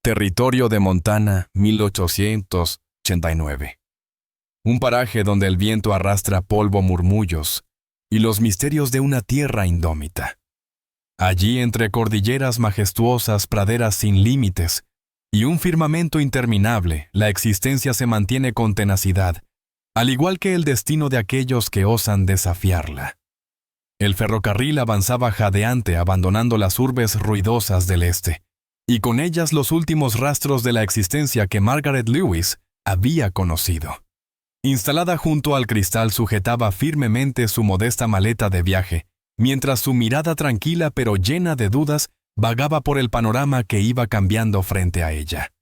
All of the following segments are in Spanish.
Territorio de Montana, 1889. Un paraje donde el viento arrastra polvo, murmullos y los misterios de una tierra indómita. Allí, entre cordilleras majestuosas, praderas sin límites y un firmamento interminable, la existencia se mantiene con tenacidad, al igual que el destino de aquellos que osan desafiarla. El ferrocarril avanzaba jadeante, abandonando las urbes ruidosas del este, y con ellas los últimos rastros de la existencia que Margaret Lewis había conocido. Instalada junto al cristal, sujetaba firmemente su modesta maleta de viaje, mientras su mirada tranquila pero llena de dudas vagaba por el panorama que iba cambiando frente a ella.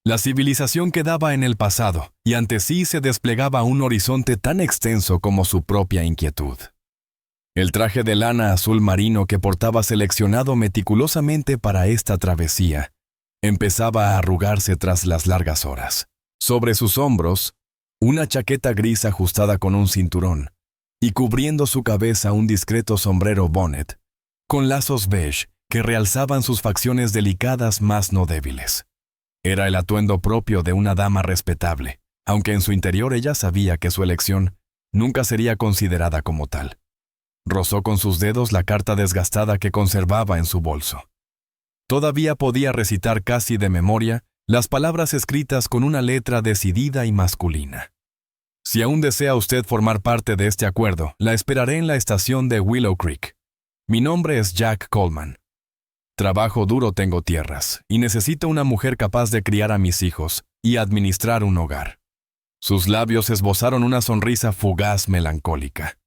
La civilización quedaba en el pasado, y ante sí se desplegaba un horizonte tan extenso como su propia inquietud. El traje de lana azul marino que portaba seleccionado meticulosamente para esta travesía empezaba a arrugarse tras las largas horas. Sobre sus hombros, una chaqueta gris ajustada con un cinturón, y cubriendo su cabeza un discreto sombrero bonnet, con lazos beige que realzaban sus facciones delicadas más no débiles. Era el atuendo propio de una dama respetable, aunque en su interior ella sabía que su elección nunca sería considerada como tal. Rozó con sus dedos la carta desgastada que conservaba en su bolso. Todavía podía recitar casi de memoria las palabras escritas con una letra decidida y masculina. Si aún desea usted formar parte de este acuerdo, la esperaré en la estación de Willow Creek. Mi nombre es Jack Coleman. Trabajo duro, tengo tierras, y necesito una mujer capaz de criar a mis hijos y administrar un hogar. Sus labios esbozaron una sonrisa fugaz melancólica.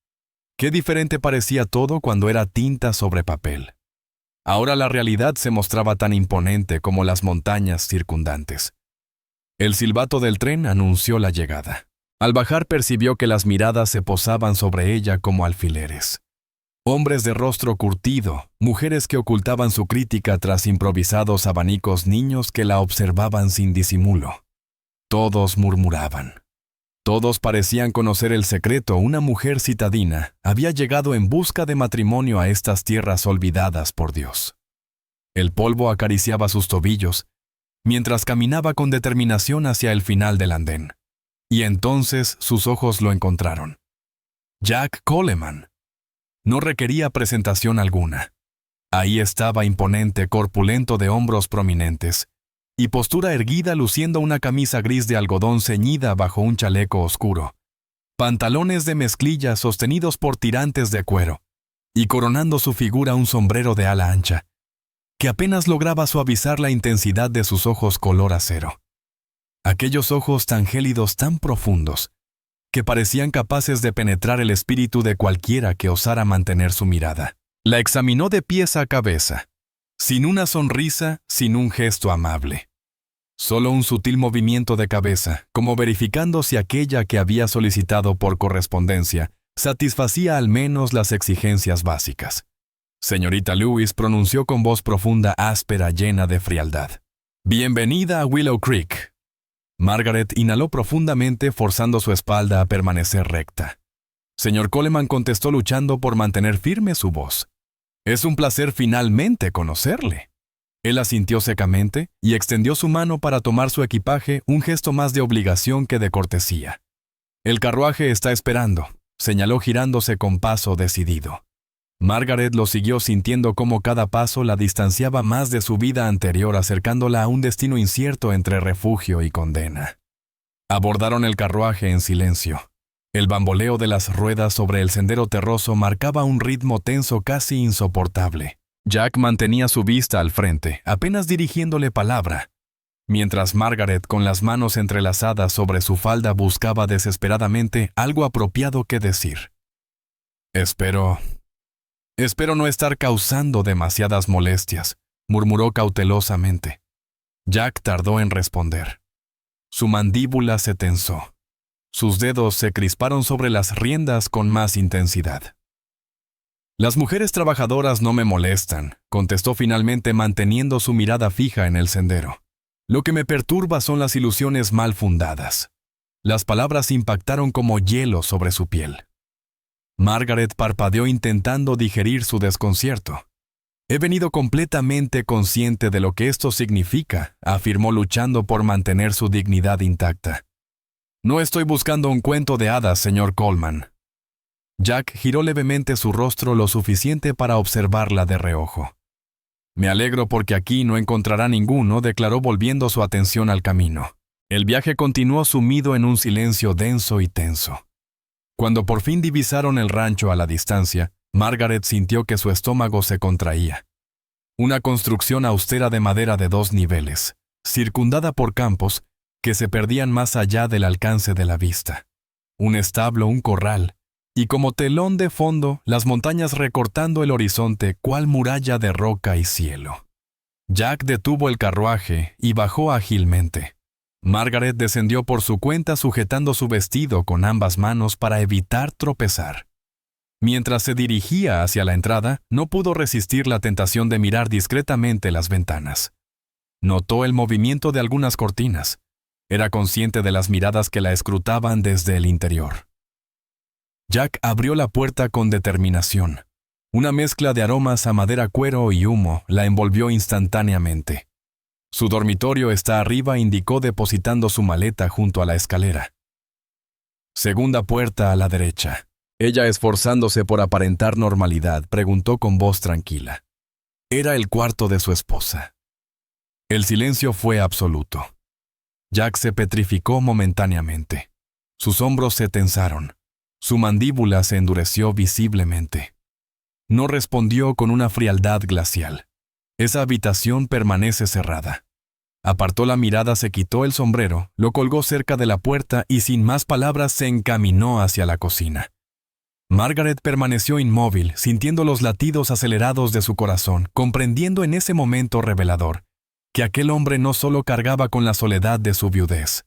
Qué diferente parecía todo cuando era tinta sobre papel. Ahora la realidad se mostraba tan imponente como las montañas circundantes. El silbato del tren anunció la llegada. Al bajar percibió que las miradas se posaban sobre ella como alfileres. Hombres de rostro curtido, mujeres que ocultaban su crítica tras improvisados abanicos, niños que la observaban sin disimulo. Todos murmuraban. Todos parecían conocer el secreto. Una mujer citadina había llegado en busca de matrimonio a estas tierras olvidadas por Dios. El polvo acariciaba sus tobillos, mientras caminaba con determinación hacia el final del andén. Y entonces sus ojos lo encontraron. Jack Coleman. No requería presentación alguna. Ahí estaba, imponente, corpulento, de hombros prominentes y postura erguida, luciendo una camisa gris de algodón ceñida bajo un chaleco oscuro, pantalones de mezclilla sostenidos por tirantes de cuero, y coronando su figura un sombrero de ala ancha, que apenas lograba suavizar la intensidad de sus ojos color acero. Aquellos ojos tan gélidos, tan profundos, que parecían capaces de penetrar el espíritu de cualquiera que osara mantener su mirada. La examinó de pies a cabeza, sin una sonrisa, sin un gesto amable. Solo un sutil movimiento de cabeza, como verificando si aquella que había solicitado por correspondencia satisfacía al menos las exigencias básicas. Señorita Lewis, pronunció con voz profunda, áspera, llena de frialdad. Bienvenida a Willow Creek. Margaret inhaló profundamente, forzando su espalda a permanecer recta. Señor Coleman, contestó, luchando por mantener firme su voz. Es un placer finalmente conocerle. Él asintió secamente y extendió su mano para tomar su equipaje, un gesto más de obligación que de cortesía. El carruaje está esperando, señaló, girándose con paso decidido. Margaret lo siguió, sintiendo cómo cada paso la distanciaba más de su vida anterior, acercándola a un destino incierto entre refugio y condena. Abordaron el carruaje en silencio. El bamboleo de las ruedas sobre el sendero terroso marcaba un ritmo tenso casi insoportable. Jack mantenía su vista al frente, apenas dirigiéndole palabra, mientras Margaret, con las manos entrelazadas sobre su falda, buscaba desesperadamente algo apropiado que decir. Espero no estar causando demasiadas molestias, murmuró cautelosamente. Jack tardó en responder. Su mandíbula se tensó. Sus dedos se crisparon sobre las riendas con más intensidad. Las mujeres trabajadoras no me molestan, contestó finalmente, manteniendo su mirada fija en el sendero. Lo que me perturba son las ilusiones mal fundadas. Las palabras impactaron como hielo sobre su piel. Margaret parpadeó, intentando digerir su desconcierto. He venido completamente consciente de lo que esto significa, afirmó luchando por mantener su dignidad intacta. No estoy buscando un cuento de hadas, señor Coleman. Jack giró levemente su rostro lo suficiente para observarla de reojo. Me alegro porque aquí no encontrará ninguno, declaró volviendo su atención al camino. El viaje continuó sumido en un silencio denso y tenso. Cuando por fin divisaron el rancho a la distancia, Margaret sintió que su estómago se contraía. Una construcción austera de madera de 2 niveles, circundada por campos que se perdían más allá del alcance de la vista. Un establo, un corral, y como telón de fondo, las montañas recortando el horizonte cual muralla de roca y cielo. Jack detuvo el carruaje y bajó ágilmente. Margaret descendió por su cuenta sujetando su vestido con ambas manos para evitar tropezar. Mientras se dirigía hacia la entrada, no pudo resistir la tentación de mirar discretamente las ventanas. Notó el movimiento de algunas cortinas. Era consciente de las miradas que la escrutaban desde el interior. Jack abrió la puerta con determinación. Una mezcla de aromas a madera, cuero y humo la envolvió instantáneamente. Su dormitorio está arriba, indicó depositando su maleta junto a la escalera. Segunda puerta a la derecha. Ella, esforzándose por aparentar normalidad, preguntó con voz tranquila. Era el cuarto de su esposa. El silencio fue absoluto. Jack se petrificó momentáneamente. Sus hombros se tensaron. Su mandíbula se endureció visiblemente. No respondió con una frialdad glacial. Esa habitación permanece cerrada. Apartó la mirada, se quitó el sombrero, lo colgó cerca de la puerta y sin más palabras se encaminó hacia la cocina. Margaret permaneció inmóvil, sintiendo los latidos acelerados de su corazón, comprendiendo en ese momento revelador que aquel hombre no solo cargaba con la soledad de su viudez,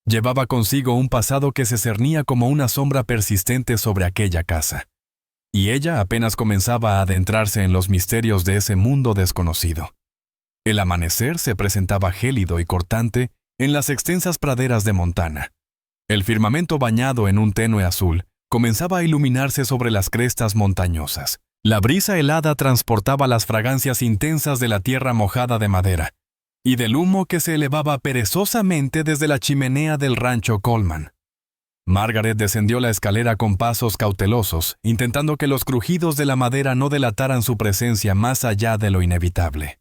llevaba consigo un pasado que se cernía como una sombra persistente sobre aquella casa. Y ella apenas comenzaba a adentrarse en los misterios de ese mundo desconocido. El amanecer se presentaba gélido y cortante en las extensas praderas de Montana. El firmamento bañado en un tenue azul comenzaba a iluminarse sobre las crestas montañosas. La brisa helada transportaba las fragancias intensas de la tierra mojada de madera y del humo que se elevaba perezosamente desde la chimenea del rancho Coleman. Margaret descendió la escalera con pasos cautelosos, intentando que los crujidos de la madera no delataran su presencia más allá de lo inevitable.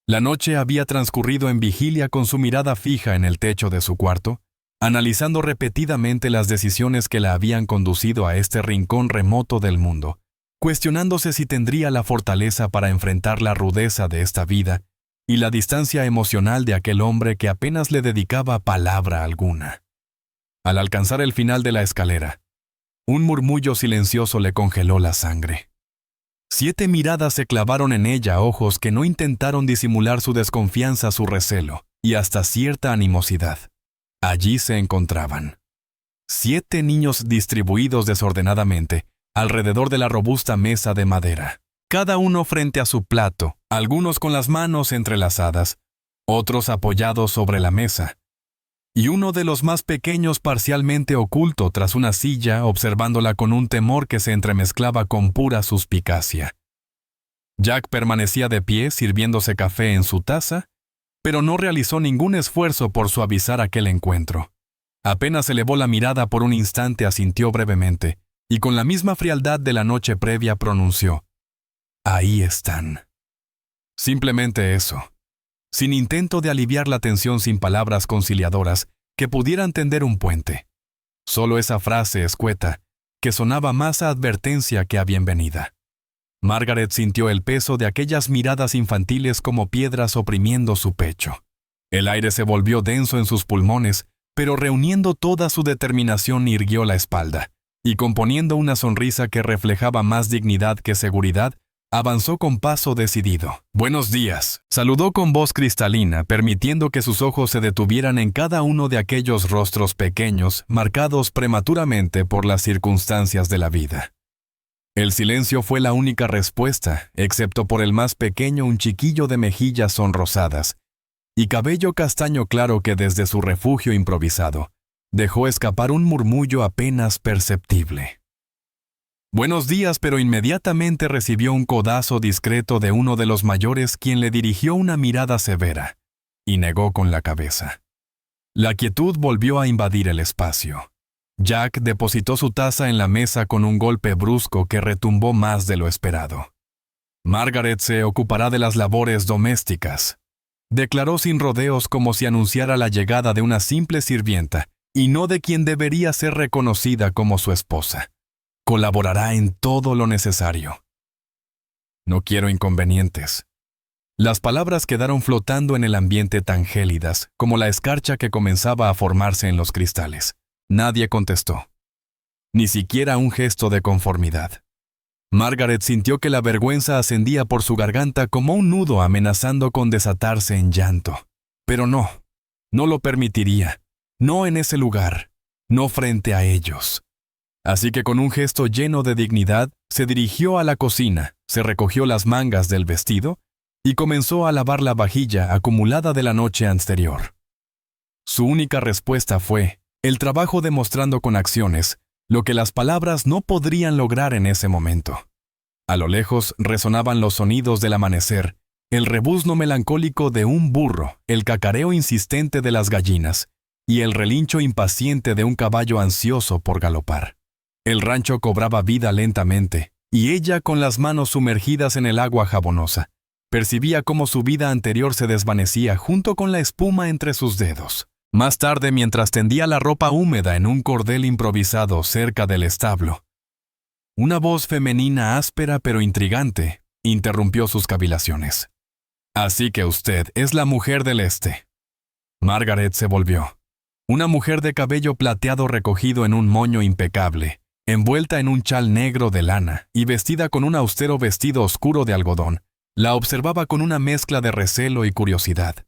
La noche había transcurrido en vigilia con su mirada fija en el techo de su cuarto, analizando repetidamente las decisiones que la habían conducido a este rincón remoto del mundo, cuestionándose si tendría la fortaleza para enfrentar la rudeza de esta vida y la distancia emocional de aquel hombre que apenas le dedicaba palabra alguna. Al alcanzar el final de la escalera, un murmullo silencioso le congeló la sangre. 7 miradas se clavaron en ella, ojos que no intentaron disimular su desconfianza, su recelo y hasta cierta animosidad. Allí se encontraban 7 niños distribuidos desordenadamente alrededor de la robusta mesa de madera, cada uno frente a su plato, algunos con las manos entrelazadas, otros apoyados sobre la mesa, y uno de los más pequeños parcialmente oculto tras una silla, observándola con un temor que se entremezclaba con pura suspicacia. Jack permanecía de pie sirviéndose café en su taza, pero no realizó ningún esfuerzo por suavizar aquel encuentro. Apenas elevó la mirada por un instante, asintió brevemente, y con la misma frialdad de la noche previa pronunció: «Ahí están». Simplemente eso, sin intento de aliviar la tensión, sin palabras conciliadoras que pudieran tender un puente. Solo esa frase escueta, que sonaba más a advertencia que a bienvenida. Margaret sintió el peso de aquellas miradas infantiles como piedras oprimiendo su pecho. El aire se volvió denso en sus pulmones, pero reuniendo toda su determinación irguió la espalda, y componiendo una sonrisa que reflejaba más dignidad que seguridad, avanzó con paso decidido. «Buenos días», saludó con voz cristalina, permitiendo que sus ojos se detuvieran en cada uno de aquellos rostros pequeños, marcados prematuramente por las circunstancias de la vida. El silencio fue la única respuesta, excepto por el más pequeño, un chiquillo de mejillas sonrosadas y cabello castaño claro que desde su refugio improvisado dejó escapar un murmullo apenas perceptible. Buenos días, pero inmediatamente recibió un codazo discreto de uno de los mayores, quien le dirigió una mirada severa, y negó con la cabeza. La quietud volvió a invadir el espacio. Jack depositó su taza en la mesa con un golpe brusco que retumbó más de lo esperado. Margaret se ocupará de las labores domésticas, declaró sin rodeos, como si anunciara la llegada de una simple sirvienta, y no de quien debería ser reconocida como su esposa. Colaborará en todo lo necesario. No quiero inconvenientes. Las palabras quedaron flotando en el ambiente tan gélidas como la escarcha que comenzaba a formarse en los cristales. Nadie contestó. Ni siquiera un gesto de conformidad. Margaret sintió que la vergüenza ascendía por su garganta como un nudo amenazando con desatarse en llanto. Pero no lo permitiría. No en ese lugar, no frente a ellos. Así que con un gesto lleno de dignidad, se dirigió a la cocina, se recogió las mangas del vestido y comenzó a lavar la vajilla acumulada de la noche anterior. Su única respuesta fue el trabajo demostrando con acciones lo que las palabras no podrían lograr en ese momento. A lo lejos resonaban los sonidos del amanecer, el rebuzno melancólico de un burro, el cacareo insistente de las gallinas y el relincho impaciente de un caballo ansioso por galopar. El rancho cobraba vida lentamente, y ella, con las manos sumergidas en el agua jabonosa, percibía cómo su vida anterior se desvanecía junto con la espuma entre sus dedos. Más tarde, mientras tendía la ropa húmeda en un cordel improvisado cerca del establo, una voz femenina áspera pero intrigante interrumpió sus cavilaciones. «Así que usted es la mujer del este». Margaret se volvió. Una mujer de cabello plateado recogido en un moño impecable, envuelta en un chal negro de lana y vestida con un austero vestido oscuro de algodón, la observaba con una mezcla de recelo y curiosidad.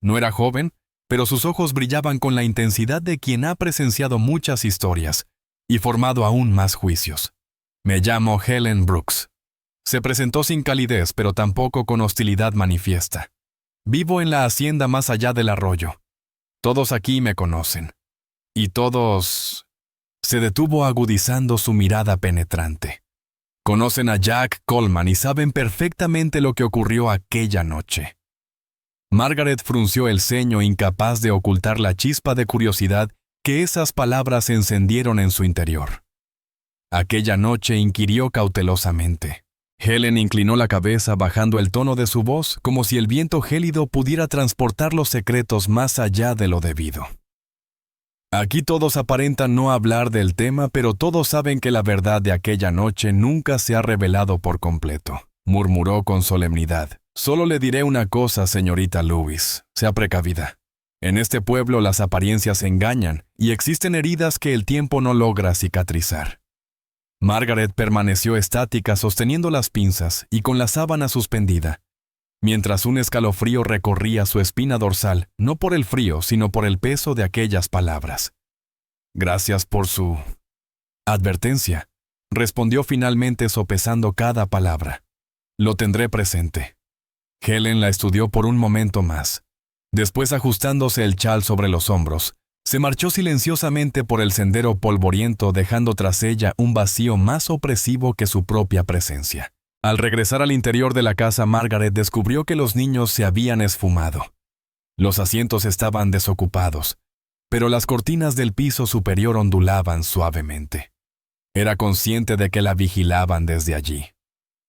No era joven, pero sus ojos brillaban con la intensidad de quien ha presenciado muchas historias y formado aún más juicios. «Me llamo Helen Brooks». Se presentó sin calidez, pero tampoco con hostilidad manifiesta. «Vivo en la hacienda más allá del arroyo. Todos aquí me conocen. Y todos...» Se detuvo agudizando su mirada penetrante. «Conocen a Jack Coleman y saben perfectamente lo que ocurrió aquella noche». Margaret frunció el ceño, incapaz de ocultar la chispa de curiosidad que esas palabras encendieron en su interior. «Aquella noche», inquirió cautelosamente. Helen inclinó la cabeza, bajando el tono de su voz, como si el viento gélido pudiera transportar los secretos más allá de lo debido. «Aquí todos aparentan no hablar del tema, pero todos saben que la verdad de aquella noche nunca se ha revelado por completo», murmuró con solemnidad. «Solo le diré una cosa, señorita Lewis, sea precavida. En este pueblo las apariencias engañan y existen heridas que el tiempo no logra cicatrizar». Margaret permaneció estática, sosteniendo las pinzas y con la sábana suspendida, mientras un escalofrío recorría su espina dorsal, no por el frío, sino por el peso de aquellas palabras. «Gracias por su advertencia», respondió finalmente sopesando cada palabra. «Lo tendré presente». Helen la estudió por un momento más. Después, ajustándose el chal sobre los hombros, se marchó silenciosamente por el sendero polvoriento, dejando tras ella un vacío más opresivo que su propia presencia. Al regresar al interior de la casa, Margaret descubrió que los niños se habían esfumado. Los asientos estaban desocupados, pero las cortinas del piso superior ondulaban suavemente. Era consciente de que la vigilaban desde allí.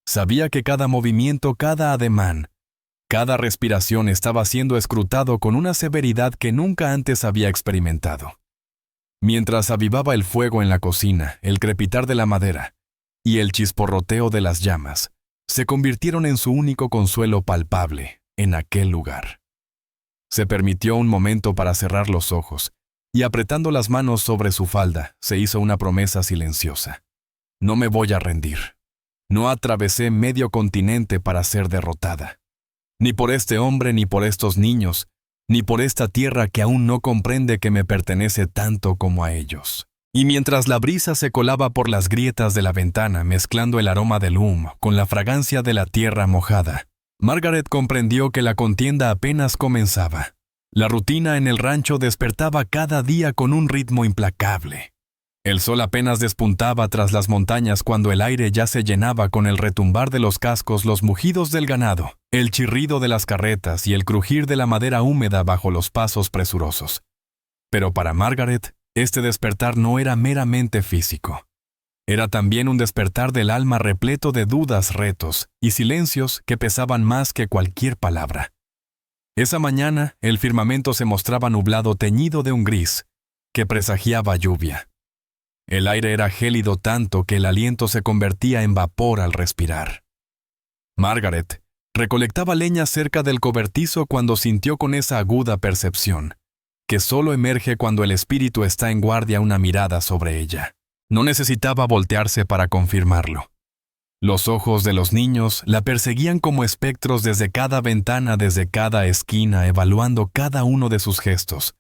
Sabía que cada movimiento, cada ademán, cada respiración estaba siendo escrutado con una severidad que nunca antes había experimentado. Mientras avivaba el fuego en la cocina, el crepitar de la madera y el chisporroteo de las llamas se convirtieron en su único consuelo palpable en aquel lugar. Se permitió un momento para cerrar los ojos y, apretando las manos sobre su falda, se hizo una promesa silenciosa. «No me voy a rendir. No atravesé medio continente para ser derrotada. Ni por este hombre, ni por estos niños, ni por esta tierra que aún no comprende que me pertenece tanto como a ellos». Y mientras la brisa se colaba por las grietas de la ventana, mezclando el aroma del humo con la fragancia de la tierra mojada, Margaret comprendió que la contienda apenas comenzaba. La rutina en el rancho despertaba cada día con un ritmo implacable. El sol apenas despuntaba tras las montañas cuando el aire ya se llenaba con el retumbar de los cascos, los mugidos del ganado, el chirrido de las carretas y el crujir de la madera húmeda bajo los pasos presurosos. Pero para Margaret, este despertar no era meramente físico. Era también un despertar del alma repleto de dudas, retos y silencios que pesaban más que cualquier palabra. Esa mañana, el firmamento se mostraba nublado, teñido de un gris, que presagiaba lluvia. El aire era gélido tanto que el aliento se convertía en vapor al respirar. Margaret recolectaba leña cerca del cobertizo cuando sintió con esa aguda percepción, que solo emerge cuando el espíritu está en guardia, una mirada sobre ella. No necesitaba voltearse para confirmarlo. Los ojos de los niños la perseguían como espectros desde cada ventana, desde cada esquina, evaluando cada uno de sus gestos,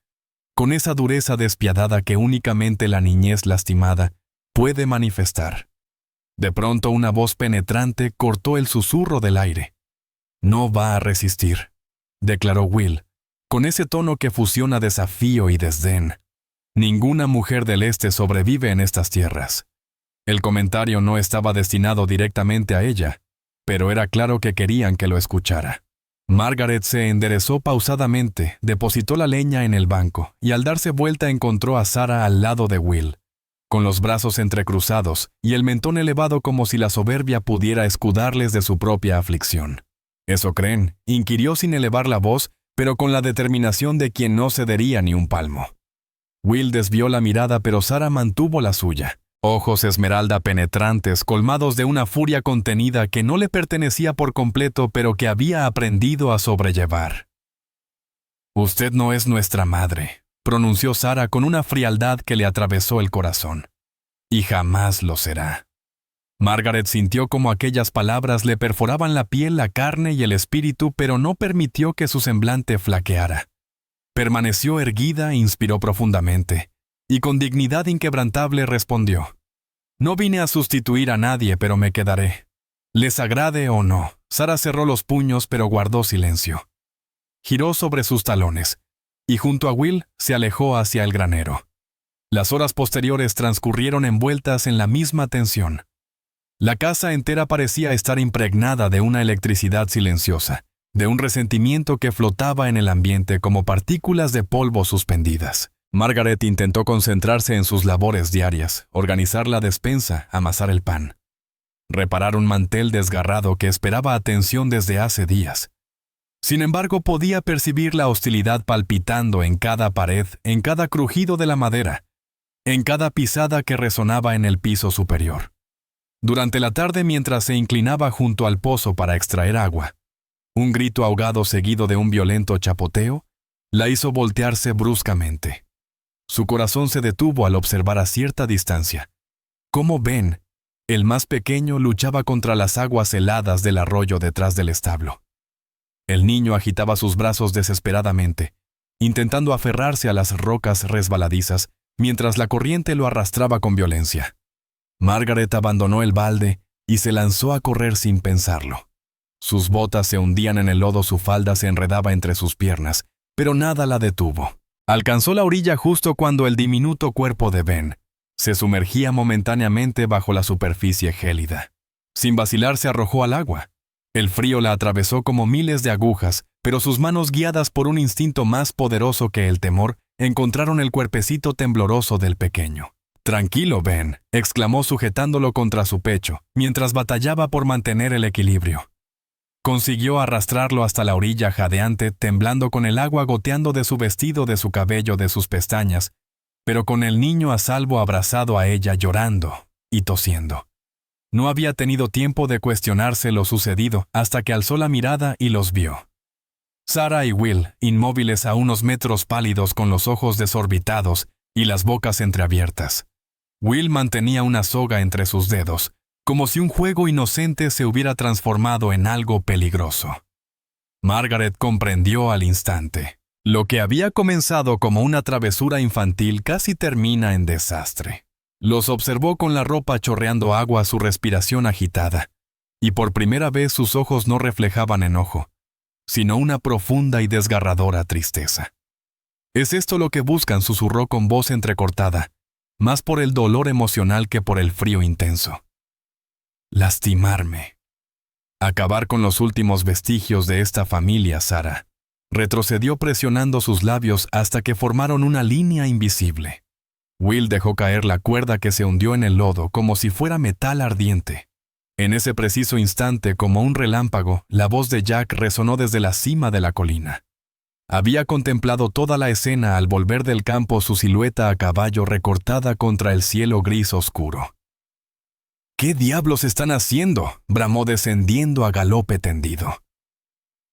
con esa dureza despiadada que únicamente la niñez lastimada puede manifestar. De pronto una voz penetrante cortó el susurro del aire. «No va a resistir», declaró Will, con ese tono que fusiona desafío y desdén. «Ninguna mujer del este sobrevive en estas tierras». El comentario no estaba destinado directamente a ella, pero era claro que querían que lo escuchara. Margaret se enderezó pausadamente, depositó la leña en el banco y al darse vuelta encontró a Sarah al lado de Will, con los brazos entrecruzados y el mentón elevado como si la soberbia pudiera escudarles de su propia aflicción. «¿Eso creen?», inquirió sin elevar la voz, pero con la determinación de quien no cedería ni un palmo. Will desvió la mirada, pero Sarah mantuvo la suya. Ojos esmeralda penetrantes, colmados de una furia contenida que no le pertenecía por completo, pero que había aprendido a sobrellevar. «Usted no es nuestra madre», pronunció Sarah con una frialdad que le atravesó el corazón. «Y jamás lo será». Margaret sintió como aquellas palabras le perforaban la piel, la carne y el espíritu, pero no permitió que su semblante flaqueara. Permaneció erguida e inspiró profundamente, y con dignidad inquebrantable respondió: «No vine a sustituir a nadie, pero me quedaré. Les agrade o no». Sarah cerró los puños, pero guardó silencio. Giró sobre sus talones, y junto a Will se alejó hacia el granero. Las horas posteriores transcurrieron envueltas en la misma tensión. La casa entera parecía estar impregnada de una electricidad silenciosa, de un resentimiento que flotaba en el ambiente como partículas de polvo suspendidas. Margaret intentó concentrarse en sus labores diarias, organizar la despensa, amasar el pan, reparar un mantel desgarrado que esperaba atención desde hace días. Sin embargo, podía percibir la hostilidad palpitando en cada pared, en cada crujido de la madera, en cada pisada que resonaba en el piso superior. Durante la tarde, mientras se inclinaba junto al pozo para extraer agua, un grito ahogado seguido de un violento chapoteo la hizo voltearse bruscamente. Su corazón se detuvo al observar a cierta distancia cómo Ben, el más pequeño, luchaba contra las aguas heladas del arroyo detrás del establo. El niño agitaba sus brazos desesperadamente, intentando aferrarse a las rocas resbaladizas, mientras la corriente lo arrastraba con violencia. Margaret abandonó el balde y se lanzó a correr sin pensarlo. Sus botas se hundían en el lodo, su falda se enredaba entre sus piernas, pero nada la detuvo. Alcanzó la orilla justo cuando el diminuto cuerpo de Ben se sumergía momentáneamente bajo la superficie gélida. Sin vacilar se arrojó al agua. El frío la atravesó como miles de agujas, pero sus manos, guiadas por un instinto más poderoso que el temor, encontraron el cuerpecito tembloroso del pequeño. «Tranquilo, Ben», exclamó sujetándolo contra su pecho, mientras batallaba por mantener el equilibrio. Consiguió arrastrarlo hasta la orilla jadeante, temblando con el agua goteando de su vestido, de su cabello, de sus pestañas, pero con el niño a salvo abrazado a ella, llorando y tosiendo. No había tenido tiempo de cuestionarse lo sucedido hasta que alzó la mirada y los vio. Sarah y Will, inmóviles a unos metros, pálidos, con los ojos desorbitados y las bocas entreabiertas. Will mantenía una soga entre sus dedos, como si un juego inocente se hubiera transformado en algo peligroso. Margaret comprendió al instante. Lo que había comenzado como una travesura infantil casi termina en desastre. Los observó con la ropa chorreando agua, su respiración agitada, y por primera vez sus ojos no reflejaban enojo, sino una profunda y desgarradora tristeza. «¿Es esto lo que buscan?», susurró con voz entrecortada, más por el dolor emocional que por el frío intenso. Lastimarme. Acabar con los últimos vestigios de esta familia, Sarah. Retrocedió presionando sus labios hasta que formaron una línea invisible. Will dejó caer la cuerda que se hundió en el lodo como si fuera metal ardiente. En ese preciso instante, como un relámpago, la voz de Jack resonó desde la cima de la colina. Había contemplado toda la escena al volver del campo su silueta a caballo recortada contra el cielo gris oscuro. «¿Qué diablos están haciendo?», bramó descendiendo a galope tendido.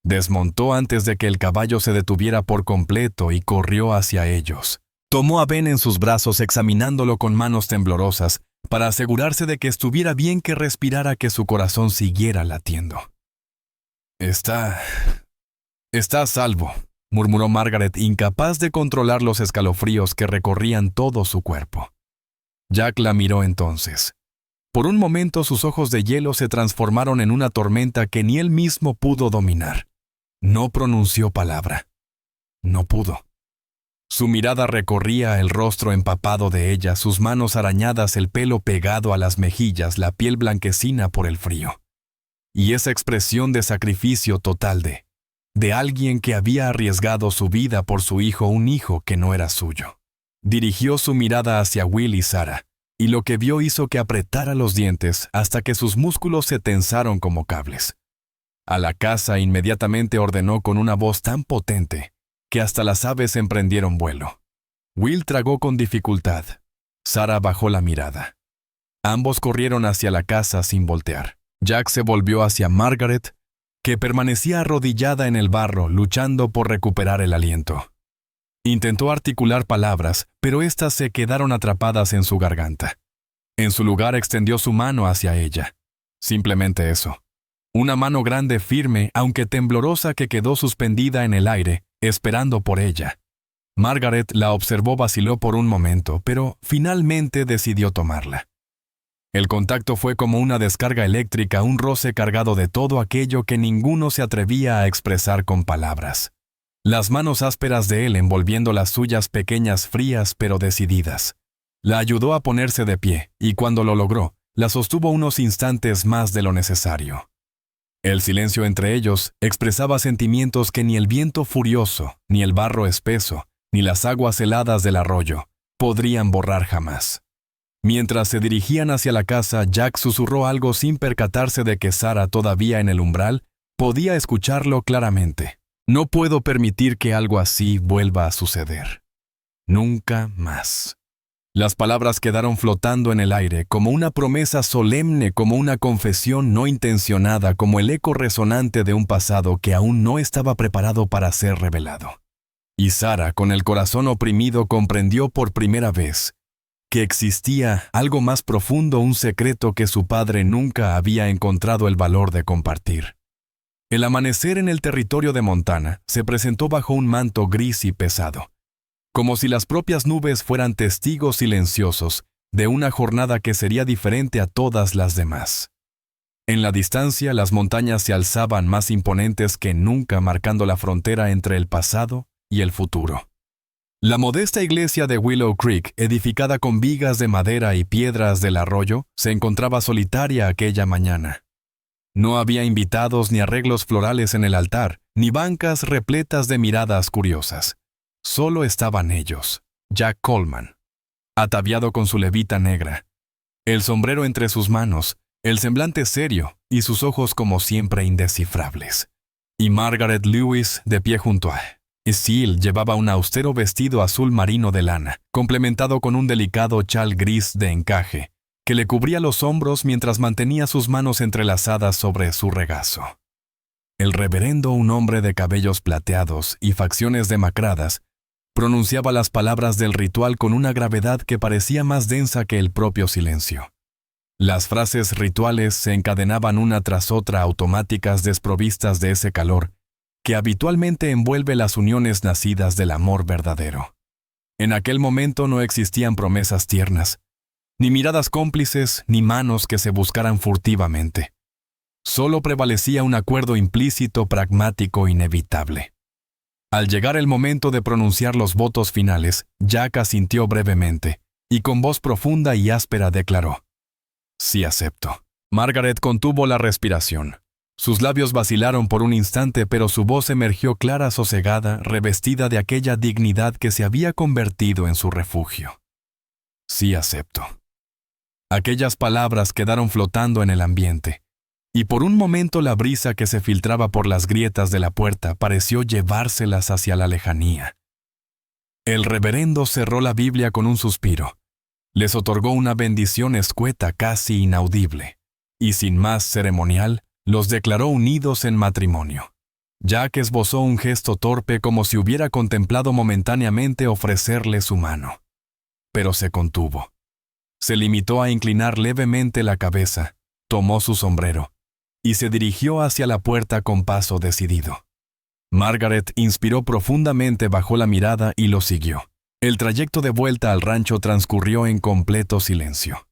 Desmontó antes de que el caballo se detuviera por completo y corrió hacia ellos. Tomó a Ben en sus brazos examinándolo con manos temblorosas para asegurarse de que estuviera bien, que respirara, que su corazón siguiera latiendo. Está a salvo», murmuró Margaret, incapaz de controlar los escalofríos que recorrían todo su cuerpo. Jack la miró entonces. Por un momento sus ojos de hielo se transformaron en una tormenta que ni él mismo pudo dominar. No pronunció palabra. No pudo. Su mirada recorría el rostro empapado de ella, sus manos arañadas, el pelo pegado a las mejillas, la piel blanquecina por el frío. Y esa expresión de sacrificio total de alguien que había arriesgado su vida por su hijo, un hijo que no era suyo. Dirigió su mirada hacia Will y Sarah, y lo que vio hizo que apretara los dientes hasta que sus músculos se tensaron como cables. A la casa inmediatamente ordenó con una voz tan potente que hasta las aves emprendieron vuelo. Will tragó con dificultad. Sarah bajó la mirada. Ambos corrieron hacia la casa sin voltear. Jack se volvió hacia Margaret, que permanecía arrodillada en el barro, luchando por recuperar el aliento. Intentó articular palabras, pero éstas se quedaron atrapadas en su garganta. En su lugar extendió su mano hacia ella. Simplemente eso. Una mano grande, firme, aunque temblorosa, que quedó suspendida en el aire, esperando por ella. Margaret la observó, vaciló por un momento, pero finalmente decidió tomarla. El contacto fue como una descarga eléctrica, un roce cargado de todo aquello que ninguno se atrevía a expresar con palabras. Las manos ásperas de él envolviendo las suyas, pequeñas, frías pero decididas. La ayudó a ponerse de pie, y cuando lo logró, la sostuvo unos instantes más de lo necesario. El silencio entre ellos expresaba sentimientos que ni el viento furioso, ni el barro espeso, ni las aguas heladas del arroyo podrían borrar jamás. Mientras se dirigían hacia la casa, Jack susurró algo sin percatarse de que Sarah, todavía en el umbral, podía escucharlo claramente. «No puedo permitir que algo así vuelva a suceder. Nunca más». Las palabras quedaron flotando en el aire, como una promesa solemne, como una confesión no intencionada, como el eco resonante de un pasado que aún no estaba preparado para ser revelado. Y Sarah, con el corazón oprimido, comprendió por primera vez que existía algo más profundo, un secreto que su padre nunca había encontrado el valor de compartir. El amanecer en el territorio de Montana se presentó bajo un manto gris y pesado, como si las propias nubes fueran testigos silenciosos de una jornada que sería diferente a todas las demás. En la distancia, las montañas se alzaban más imponentes que nunca, marcando la frontera entre el pasado y el futuro. La modesta iglesia de Willow Creek, edificada con vigas de madera y piedras del arroyo, se encontraba solitaria aquella mañana. No había invitados ni arreglos florales en el altar, ni bancas repletas de miradas curiosas. Solo estaban ellos, Jack Coleman, ataviado con su levita negra, el sombrero entre sus manos, el semblante serio y sus ojos como siempre indescifrables. Y Margaret Lewis de pie junto a Seal llevaba un austero vestido azul marino de lana, complementado con un delicado chal gris de encaje, que le cubría los hombros mientras mantenía sus manos entrelazadas sobre su regazo. El reverendo, un hombre de cabellos plateados y facciones demacradas, pronunciaba las palabras del ritual con una gravedad que parecía más densa que el propio silencio. Las frases rituales se encadenaban una tras otra, automáticas, desprovistas de ese calor que habitualmente envuelve las uniones nacidas del amor verdadero. En aquel momento no existían promesas tiernas, ni miradas cómplices, ni manos que se buscaran furtivamente. Solo prevalecía un acuerdo implícito, pragmático, inevitable. Al llegar el momento de pronunciar los votos finales, Jack asintió brevemente, y con voz profunda y áspera declaró: «Sí acepto». Margaret contuvo la respiración. Sus labios vacilaron por un instante, pero su voz emergió clara, sosegada, revestida de aquella dignidad que se había convertido en su refugio. «Sí acepto». Aquellas palabras quedaron flotando en el ambiente, y por un momento la brisa que se filtraba por las grietas de la puerta pareció llevárselas hacia la lejanía. El reverendo cerró la Biblia con un suspiro. Les otorgó una bendición escueta, casi inaudible, y sin más ceremonial, los declaró unidos en matrimonio. Jack esbozó un gesto torpe como si hubiera contemplado momentáneamente ofrecerle su mano. Pero se contuvo. Se limitó a inclinar levemente la cabeza, tomó su sombrero, y se dirigió hacia la puerta con paso decidido. Margaret inspiró profundamente, bajó la mirada y lo siguió. El trayecto de vuelta al rancho transcurrió en completo silencio.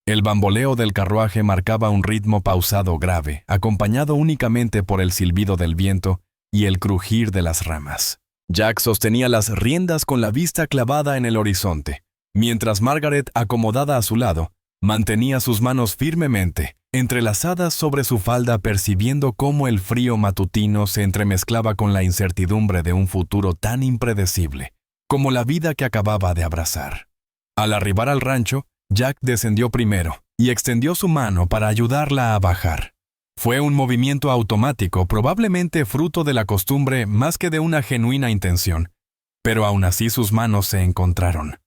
El bamboleo del carruaje marcaba un ritmo pausado grave, acompañado únicamente por el silbido del viento y el crujir de las ramas. Jack sostenía las riendas con la vista clavada en el horizonte, mientras Margaret, acomodada a su lado, mantenía sus manos firmemente entrelazadas sobre su falda, percibiendo cómo el frío matutino se entremezclaba con la incertidumbre de un futuro tan impredecible como la vida que acababa de abrazar. Al arribar al rancho, Jack descendió primero y extendió su mano para ayudarla a bajar. Fue un movimiento automático, probablemente fruto de la costumbre más que de una genuina intención, pero aún así sus manos se encontraron.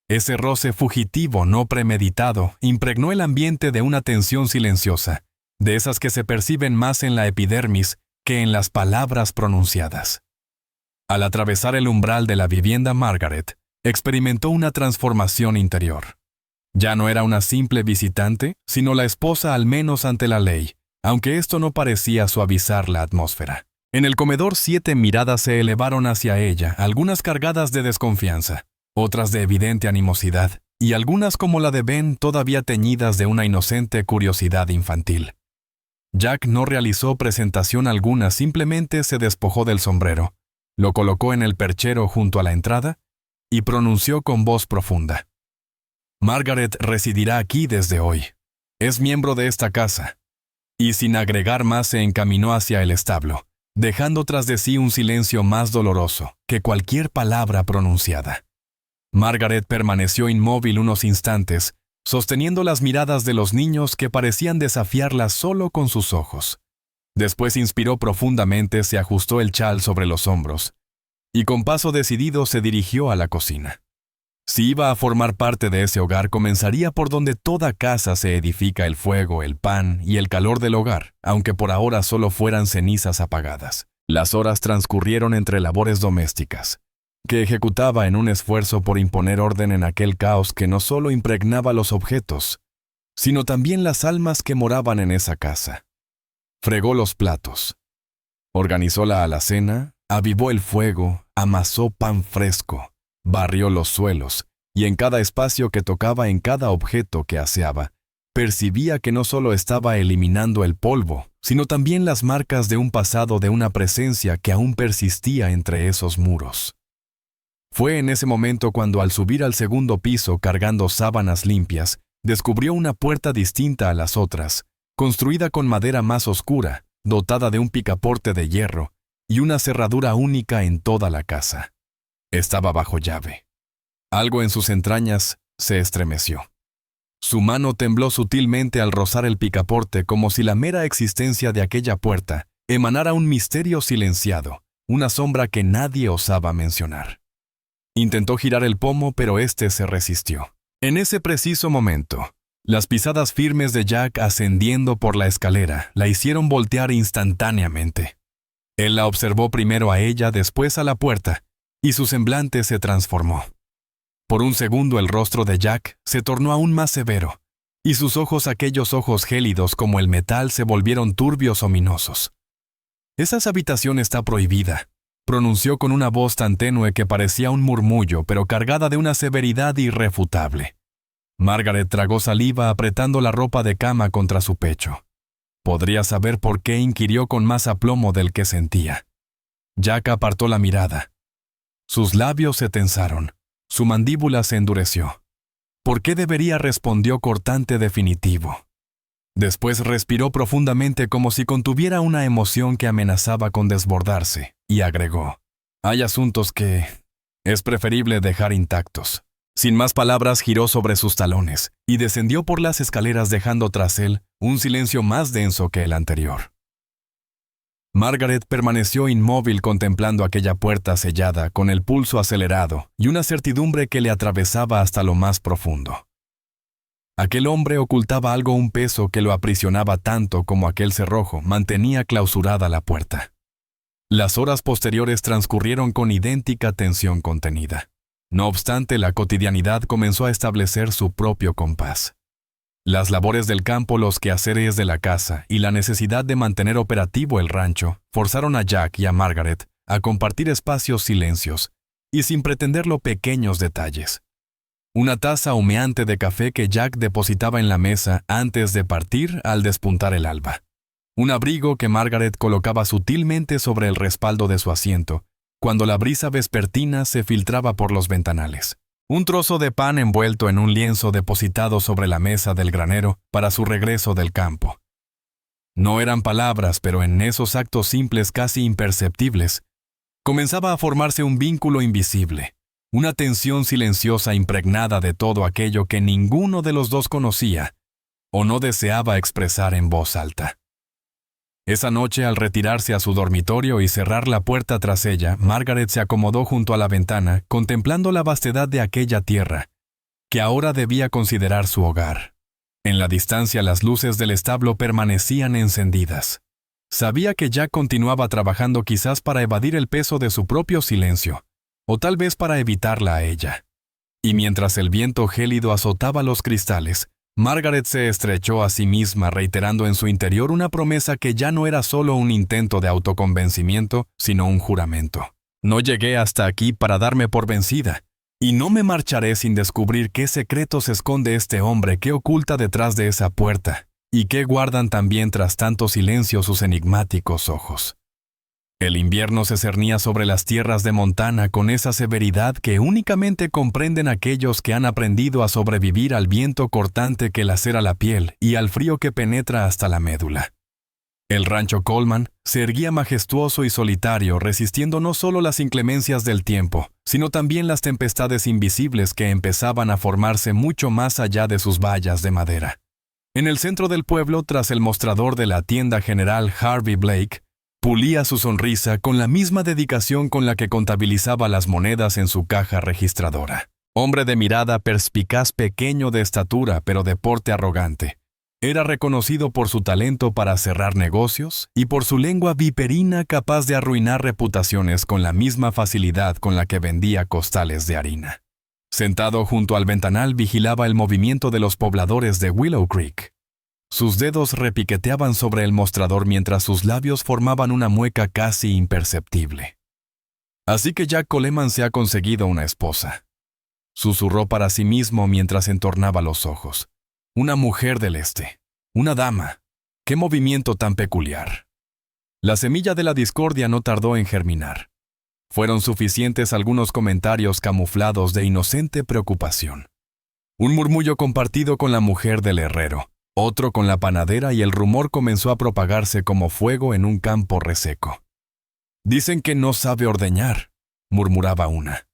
Ese roce fugitivo, no premeditado, impregnó el ambiente de una tensión silenciosa, de esas que se perciben más en la epidermis que en las palabras pronunciadas. Al atravesar el umbral de la vivienda, Margaret experimentó una transformación interior. Ya no era una simple visitante, sino la esposa al menos ante la ley, aunque esto no parecía suavizar la atmósfera. En el comedor 7 miradas se elevaron hacia ella, algunas cargadas de desconfianza, otras de evidente animosidad, y algunas como la de Ben todavía teñidas de una inocente curiosidad infantil. Jack no realizó presentación alguna, simplemente se despojó del sombrero, lo colocó en el perchero junto a la entrada y pronunció con voz profunda: «Margaret residirá aquí desde hoy. Es miembro de esta casa». Y sin agregar más se encaminó hacia el establo, dejando tras de sí un silencio más doloroso que cualquier palabra pronunciada. Margaret permaneció inmóvil unos instantes, sosteniendo las miradas de los niños que parecían desafiarla solo con sus ojos. Después inspiró profundamente, se ajustó el chal sobre los hombros, y con paso decidido se dirigió a la cocina. Si iba a formar parte de ese hogar, comenzaría por donde toda casa se edifica: el fuego, el pan y el calor del hogar, aunque por ahora solo fueran cenizas apagadas. Las horas transcurrieron entre labores domésticas, que ejecutaba en un esfuerzo por imponer orden en aquel caos que no solo impregnaba los objetos, sino también las almas que moraban en esa casa. Fregó los platos, organizó la alacena, avivó el fuego, amasó pan fresco, barrió los suelos, y en cada espacio que tocaba, en cada objeto que aseaba, percibía que no solo estaba eliminando el polvo, sino también las marcas de un pasado, de una presencia que aún persistía entre esos muros. Fue en ese momento cuando, al subir al segundo piso cargando sábanas limpias, descubrió una puerta distinta a las otras, construida con madera más oscura, dotada de un picaporte de hierro y una cerradura única en toda la casa. Estaba bajo llave. Algo en sus entrañas se estremeció. Su mano tembló sutilmente al rozar el picaporte, como si la mera existencia de aquella puerta emanara un misterio silenciado, una sombra que nadie osaba mencionar. Intentó girar el pomo, pero éste se resistió. En ese preciso momento, las pisadas firmes de Jack ascendiendo por la escalera la hicieron voltear instantáneamente. Él la observó primero a ella, después a la puerta, y su semblante se transformó. Por un segundo el rostro de Jack se tornó aún más severo, y sus ojos, aquellos ojos gélidos como el metal, se volvieron turbios, ominosos. «Esa habitación está prohibida», pronunció con una voz tan tenue que parecía un murmullo, pero cargada de una severidad irrefutable. Margaret tragó saliva, apretando la ropa de cama contra su pecho. ¿Podría saber por qué?, inquirió con más aplomo del que sentía. Jack apartó la mirada. Sus labios se tensaron, su mandíbula se endureció. ¿Por qué debería?, respondió cortante definitivo. Después respiró profundamente como si contuviera una emoción que amenazaba con desbordarse, y agregó: «Hay asuntos que es preferible dejar intactos». Sin más palabras, giró sobre sus talones y descendió por las escaleras dejando tras él un silencio más denso que el anterior. Margaret permaneció inmóvil contemplando aquella puerta sellada con el pulso acelerado y una certidumbre que le atravesaba hasta lo más profundo. Aquel hombre ocultaba algo, un peso que lo aprisionaba tanto como aquel cerrojo mantenía clausurada la puerta. Las horas posteriores transcurrieron con idéntica tensión contenida. No obstante, la cotidianidad comenzó a establecer su propio compás. Las labores del campo, los quehaceres de la casa y la necesidad de mantener operativo el rancho forzaron a Jack y a Margaret a compartir espacios silencios y sin pretenderlo pequeños detalles. Una taza humeante de café que Jack depositaba en la mesa antes de partir al despuntar el alba. Un abrigo que Margaret colocaba sutilmente sobre el respaldo de su asiento cuando la brisa vespertina se filtraba por los ventanales. Un trozo de pan envuelto en un lienzo depositado sobre la mesa del granero para su regreso del campo. No eran palabras, pero en esos actos simples casi imperceptibles, comenzaba a formarse un vínculo invisible, una tensión silenciosa impregnada de todo aquello que ninguno de los dos conocía o no deseaba expresar en voz alta. Esa noche, al retirarse a su dormitorio y cerrar la puerta tras ella, Margaret se acomodó junto a la ventana, contemplando la vastedad de aquella tierra, que ahora debía considerar su hogar. En la distancia, las luces del establo permanecían encendidas. Sabía que Jack continuaba trabajando, quizás para evadir el peso de su propio silencio, o tal vez para evitarla a ella. Y mientras el viento gélido azotaba los cristales, Margaret se estrechó a sí misma, reiterando en su interior una promesa que ya no era solo un intento de autoconvencimiento, sino un juramento. No llegué hasta aquí para darme por vencida, y no me marcharé sin descubrir qué secretos esconde este hombre, qué oculta detrás de esa puerta, y qué guardan también tras tanto silencio sus enigmáticos ojos. El invierno se cernía sobre las tierras de Montana con esa severidad que únicamente comprenden aquellos que han aprendido a sobrevivir al viento cortante que lacera la piel y al frío que penetra hasta la médula. El rancho Coleman se erguía majestuoso y solitario, resistiendo no solo las inclemencias del tiempo, sino también las tempestades invisibles que empezaban a formarse mucho más allá de sus vallas de madera. En el centro del pueblo, tras el mostrador de la tienda general Harvey Blake, pulía su sonrisa con la misma dedicación con la que contabilizaba las monedas en su caja registradora. Hombre de mirada perspicaz, pequeño de estatura pero de porte arrogante, era reconocido por su talento para cerrar negocios y por su lengua viperina capaz de arruinar reputaciones con la misma facilidad con la que vendía costales de harina. Sentado junto al ventanal vigilaba el movimiento de los pobladores de Willow Creek. Sus dedos repiqueteaban sobre el mostrador mientras sus labios formaban una mueca casi imperceptible. «Así que Jack Coleman se ha conseguido una esposa», susurró para sí mismo mientras entornaba los ojos. «Una mujer del este. Una dama. ¡Qué movimiento tan peculiar!». La semilla de la discordia no tardó en germinar. Fueron suficientes algunos comentarios camuflados de inocente preocupación. Un murmullo compartido con la mujer del herrero, otro con la panadera, y el rumor comenzó a propagarse como fuego en un campo reseco. «Dicen que no sabe ordeñar», murmuraba una.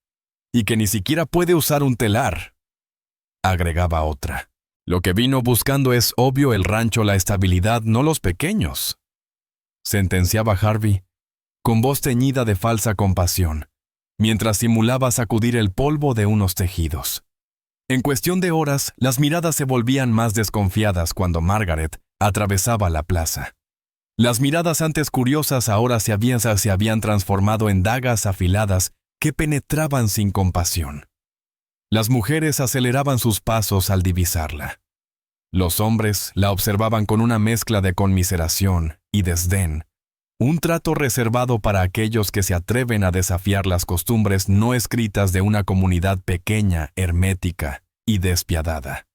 «Y que ni siquiera puede usar un telar», agregaba otra. «Lo que vino buscando es obvio el rancho, la estabilidad, no los pequeños», sentenciaba Harvey, con voz teñida de falsa compasión, mientras simulaba sacudir el polvo de unos tejidos. En cuestión de horas, las miradas se volvían más desconfiadas cuando Margaret atravesaba la plaza. Las miradas antes curiosas ahora se habían transformado en dagas afiladas que penetraban sin compasión. Las mujeres aceleraban sus pasos al divisarla. Los hombres la observaban con una mezcla de conmiseración y desdén, un trato reservado para aquellos que se atreven a desafiar las costumbres no escritas de una comunidad pequeña, hermética y despiadada.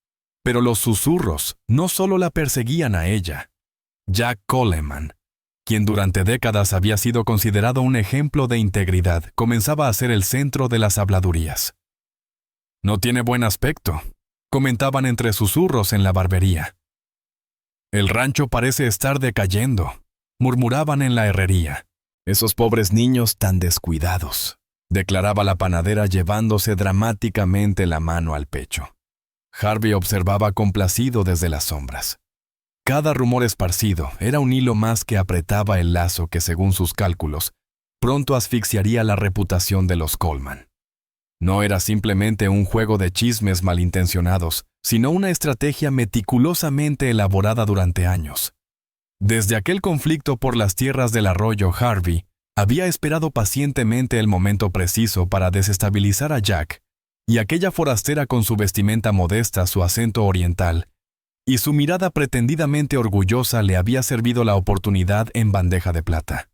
Pero los susurros no solo la perseguían a ella. Jack Coleman, quien durante décadas había sido considerado un ejemplo de integridad, comenzaba a ser el centro de las habladurías. «No tiene buen aspecto», comentaban entre susurros en la barbería. El rancho parece estar decayendo, murmuraban en la herrería. Esos pobres niños tan descuidados, declaraba la panadera llevándose dramáticamente la mano al pecho. Harvey observaba complacido desde las sombras. Cada rumor esparcido era un hilo más que apretaba el lazo que, según sus cálculos, pronto asfixiaría la reputación de los Coleman. No era simplemente un juego de chismes malintencionados, sino una estrategia meticulosamente elaborada durante años. Desde aquel conflicto por las tierras del arroyo, Harvey había esperado pacientemente el momento preciso para desestabilizar a Jack, y aquella forastera con su vestimenta modesta, su acento oriental, y su mirada pretendidamente orgullosa le había servido la oportunidad en bandeja de plata.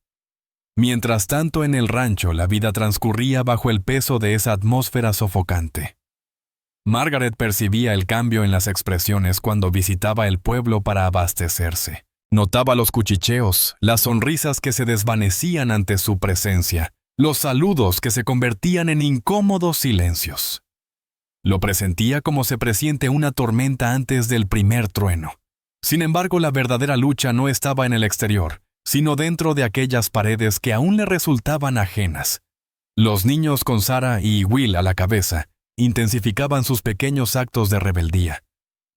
Mientras tanto, en el rancho, la vida transcurría bajo el peso de esa atmósfera sofocante. Margaret percibía el cambio en las expresiones cuando visitaba el pueblo para abastecerse. Notaba los cuchicheos, las sonrisas que se desvanecían ante su presencia, los saludos que se convertían en incómodos silencios. Lo presentía como se presiente una tormenta antes del primer trueno. Sin embargo, la verdadera lucha no estaba en el exterior, sino dentro de aquellas paredes que aún le resultaban ajenas. Los niños con Sarah y Will a la cabeza intensificaban sus pequeños actos de rebeldía.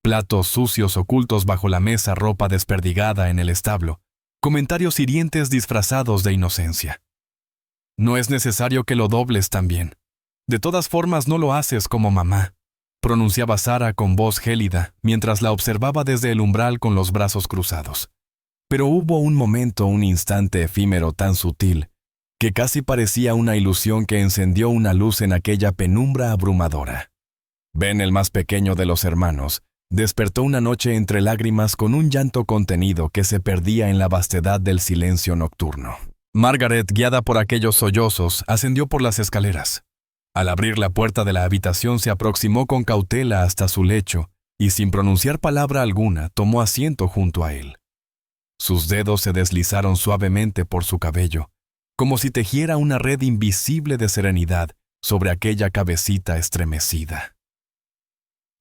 Platos sucios ocultos bajo la mesa, ropa desperdigada en el establo, comentarios hirientes disfrazados de inocencia. No es necesario que lo dobles también. De todas formas no lo haces como mamá, pronunciaba Sarah con voz gélida, mientras la observaba desde el umbral con los brazos cruzados. Pero hubo un momento, un instante efímero tan sutil, que casi parecía una ilusión que encendió una luz en aquella penumbra abrumadora. Ben, el más pequeño de los hermanos, despertó una noche entre lágrimas con un llanto contenido que se perdía en la vastedad del silencio nocturno. Margaret, guiada por aquellos sollozos, ascendió por las escaleras. Al abrir la puerta de la habitación se aproximó con cautela hasta su lecho y, sin pronunciar palabra alguna, tomó asiento junto a él. Sus dedos se deslizaron suavemente por su cabello, como si tejiera una red invisible de serenidad sobre aquella cabecita estremecida.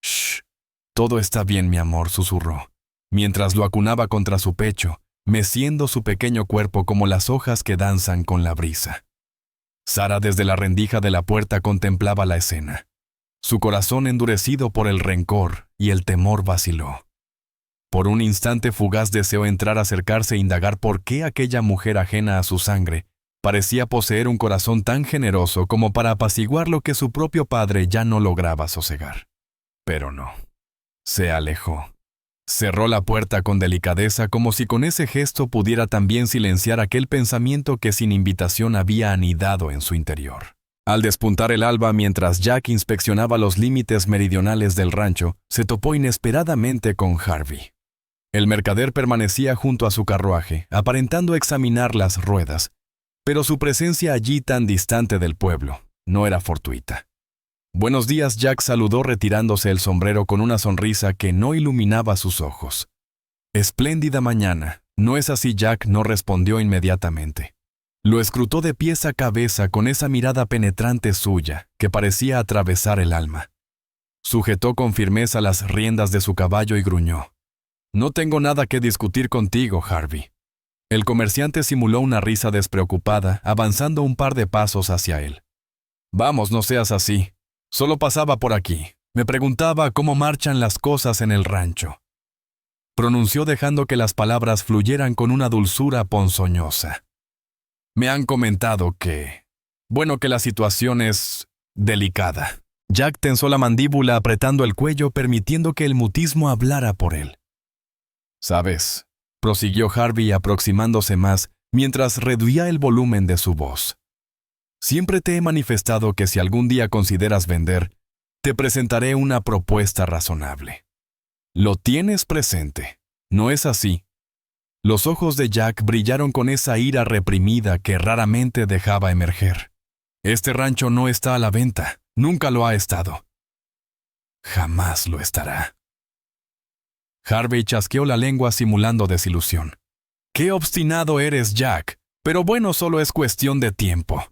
«Shh, todo está bien, mi amor», susurró, mientras lo acunaba contra su pecho, meciendo su pequeño cuerpo como las hojas que danzan con la brisa. Sarah, desde la rendija de la puerta, contemplaba la escena. Su corazón, endurecido por el rencor y el temor, vaciló. Por un instante fugaz deseó entrar, acercarse e indagar por qué aquella mujer ajena a su sangre parecía poseer un corazón tan generoso como para apaciguar lo que su propio padre ya no lograba sosegar. Pero no. Se alejó. Cerró la puerta con delicadeza, como si con ese gesto pudiera también silenciar aquel pensamiento que sin invitación había anidado en su interior. Al despuntar el alba, mientras Jack inspeccionaba los límites meridionales del rancho, se topó inesperadamente con Harvey. El mercader permanecía junto a su carruaje, aparentando examinar las ruedas, pero su presencia allí tan distante del pueblo no era fortuita. «Buenos días», Jack saludó retirándose el sombrero con una sonrisa que no iluminaba sus ojos. «Espléndida mañana, ¿no es así?», Jack no respondió inmediatamente. Lo escrutó de pies a cabeza con esa mirada penetrante suya que parecía atravesar el alma. Sujetó con firmeza las riendas de su caballo y gruñó. «No tengo nada que discutir contigo, Harvey». El comerciante simuló una risa despreocupada, avanzando un par de pasos hacia él. «Vamos, no seas así. Solo pasaba por aquí. Me preguntaba cómo marchan las cosas en el rancho», pronunció dejando que las palabras fluyeran con una dulzura ponzoñosa. «Me han comentado que la situación es delicada». Jack tensó la mandíbula apretando el cuello, permitiendo que el mutismo hablara por él. «¿Sabes?», prosiguió Harvey aproximándose más mientras reducía el volumen de su voz. «Siempre te he manifestado que si algún día consideras vender, te presentaré una propuesta razonable. Lo tienes presente, ¿no es así?». Los ojos de Jack brillaron con esa ira reprimida que raramente dejaba emerger. «Este rancho no está a la venta, nunca lo ha estado. Jamás lo estará». Harvey chasqueó la lengua simulando desilusión. «Qué obstinado eres, Jack, pero bueno, solo es cuestión de tiempo».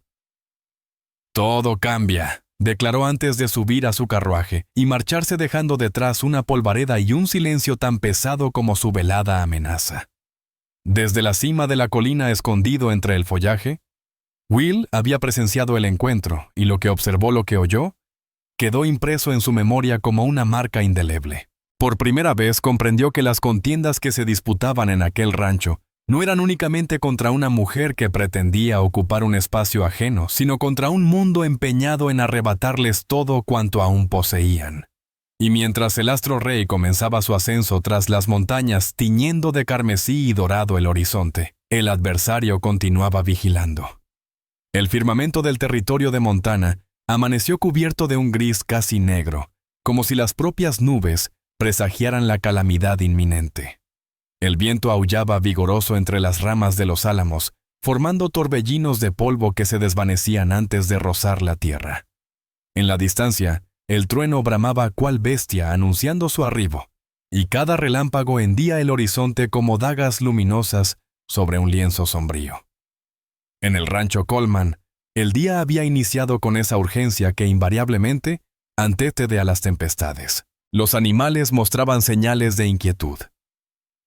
«Todo cambia», declaró antes de subir a su carruaje y marcharse dejando detrás una polvareda y un silencio tan pesado como su velada amenaza. Desde la cima de la colina escondido entre el follaje, Will había presenciado el encuentro y lo que observó, lo que oyó, quedó impreso en su memoria como una marca indeleble. Por primera vez comprendió que las contiendas que se disputaban en aquel rancho no eran únicamente contra una mujer que pretendía ocupar un espacio ajeno, sino contra un mundo empeñado en arrebatarles todo cuanto aún poseían. Y mientras el astro rey comenzaba su ascenso tras las montañas, tiñendo de carmesí y dorado el horizonte, el adversario continuaba vigilando. El firmamento del territorio de Montana amaneció cubierto de un gris casi negro, como si las propias nubes presagiaran la calamidad inminente. El viento aullaba vigoroso entre las ramas de los álamos, formando torbellinos de polvo que se desvanecían antes de rozar la tierra. En la distancia, el trueno bramaba cual bestia anunciando su arribo, y cada relámpago hendía el horizonte como dagas luminosas sobre un lienzo sombrío. En el rancho Coleman, el día había iniciado con esa urgencia que invariablemente antecede a las tempestades. Los animales mostraban señales de inquietud.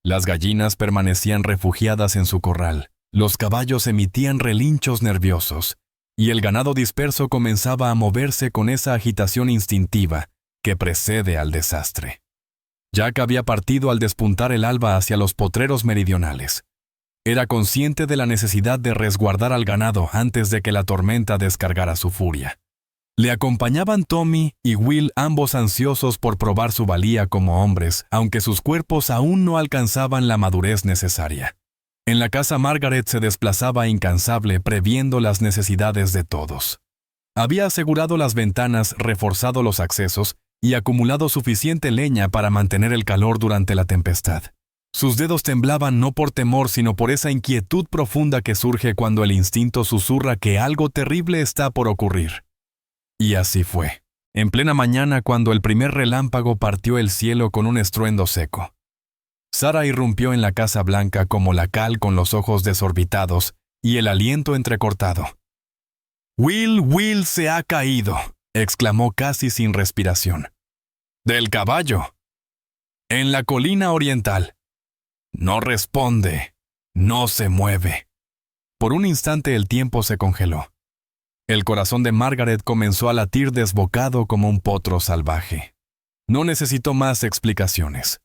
Las gallinas permanecían refugiadas en su corral, los caballos emitían relinchos nerviosos, y el ganado disperso comenzaba a moverse con esa agitación instintiva que precede al desastre. Jack había partido al despuntar el alba hacia los potreros meridionales. Era consciente de la necesidad de resguardar al ganado antes de que la tormenta descargara su furia. Le acompañaban Tommy y Will, ambos ansiosos por probar su valía como hombres, aunque sus cuerpos aún no alcanzaban la madurez necesaria. En la casa Margaret se desplazaba incansable, previendo las necesidades de todos. Había asegurado las ventanas, reforzado los accesos y acumulado suficiente leña para mantener el calor durante la tempestad. Sus dedos temblaban no por temor, sino por esa inquietud profunda que surge cuando el instinto susurra que algo terrible está por ocurrir. Y así fue. En plena mañana, cuando el primer relámpago partió el cielo con un estruendo seco. Sara irrumpió en la Casa Blanca como la cal, con los ojos desorbitados y el aliento entrecortado. Will se ha caído», exclamó casi sin respiración. «¿Del caballo?» «En la colina oriental». «No responde. No se mueve». Por un instante el tiempo se congeló. El corazón de Margaret comenzó a latir desbocado como un potro salvaje. No necesitó más explicaciones.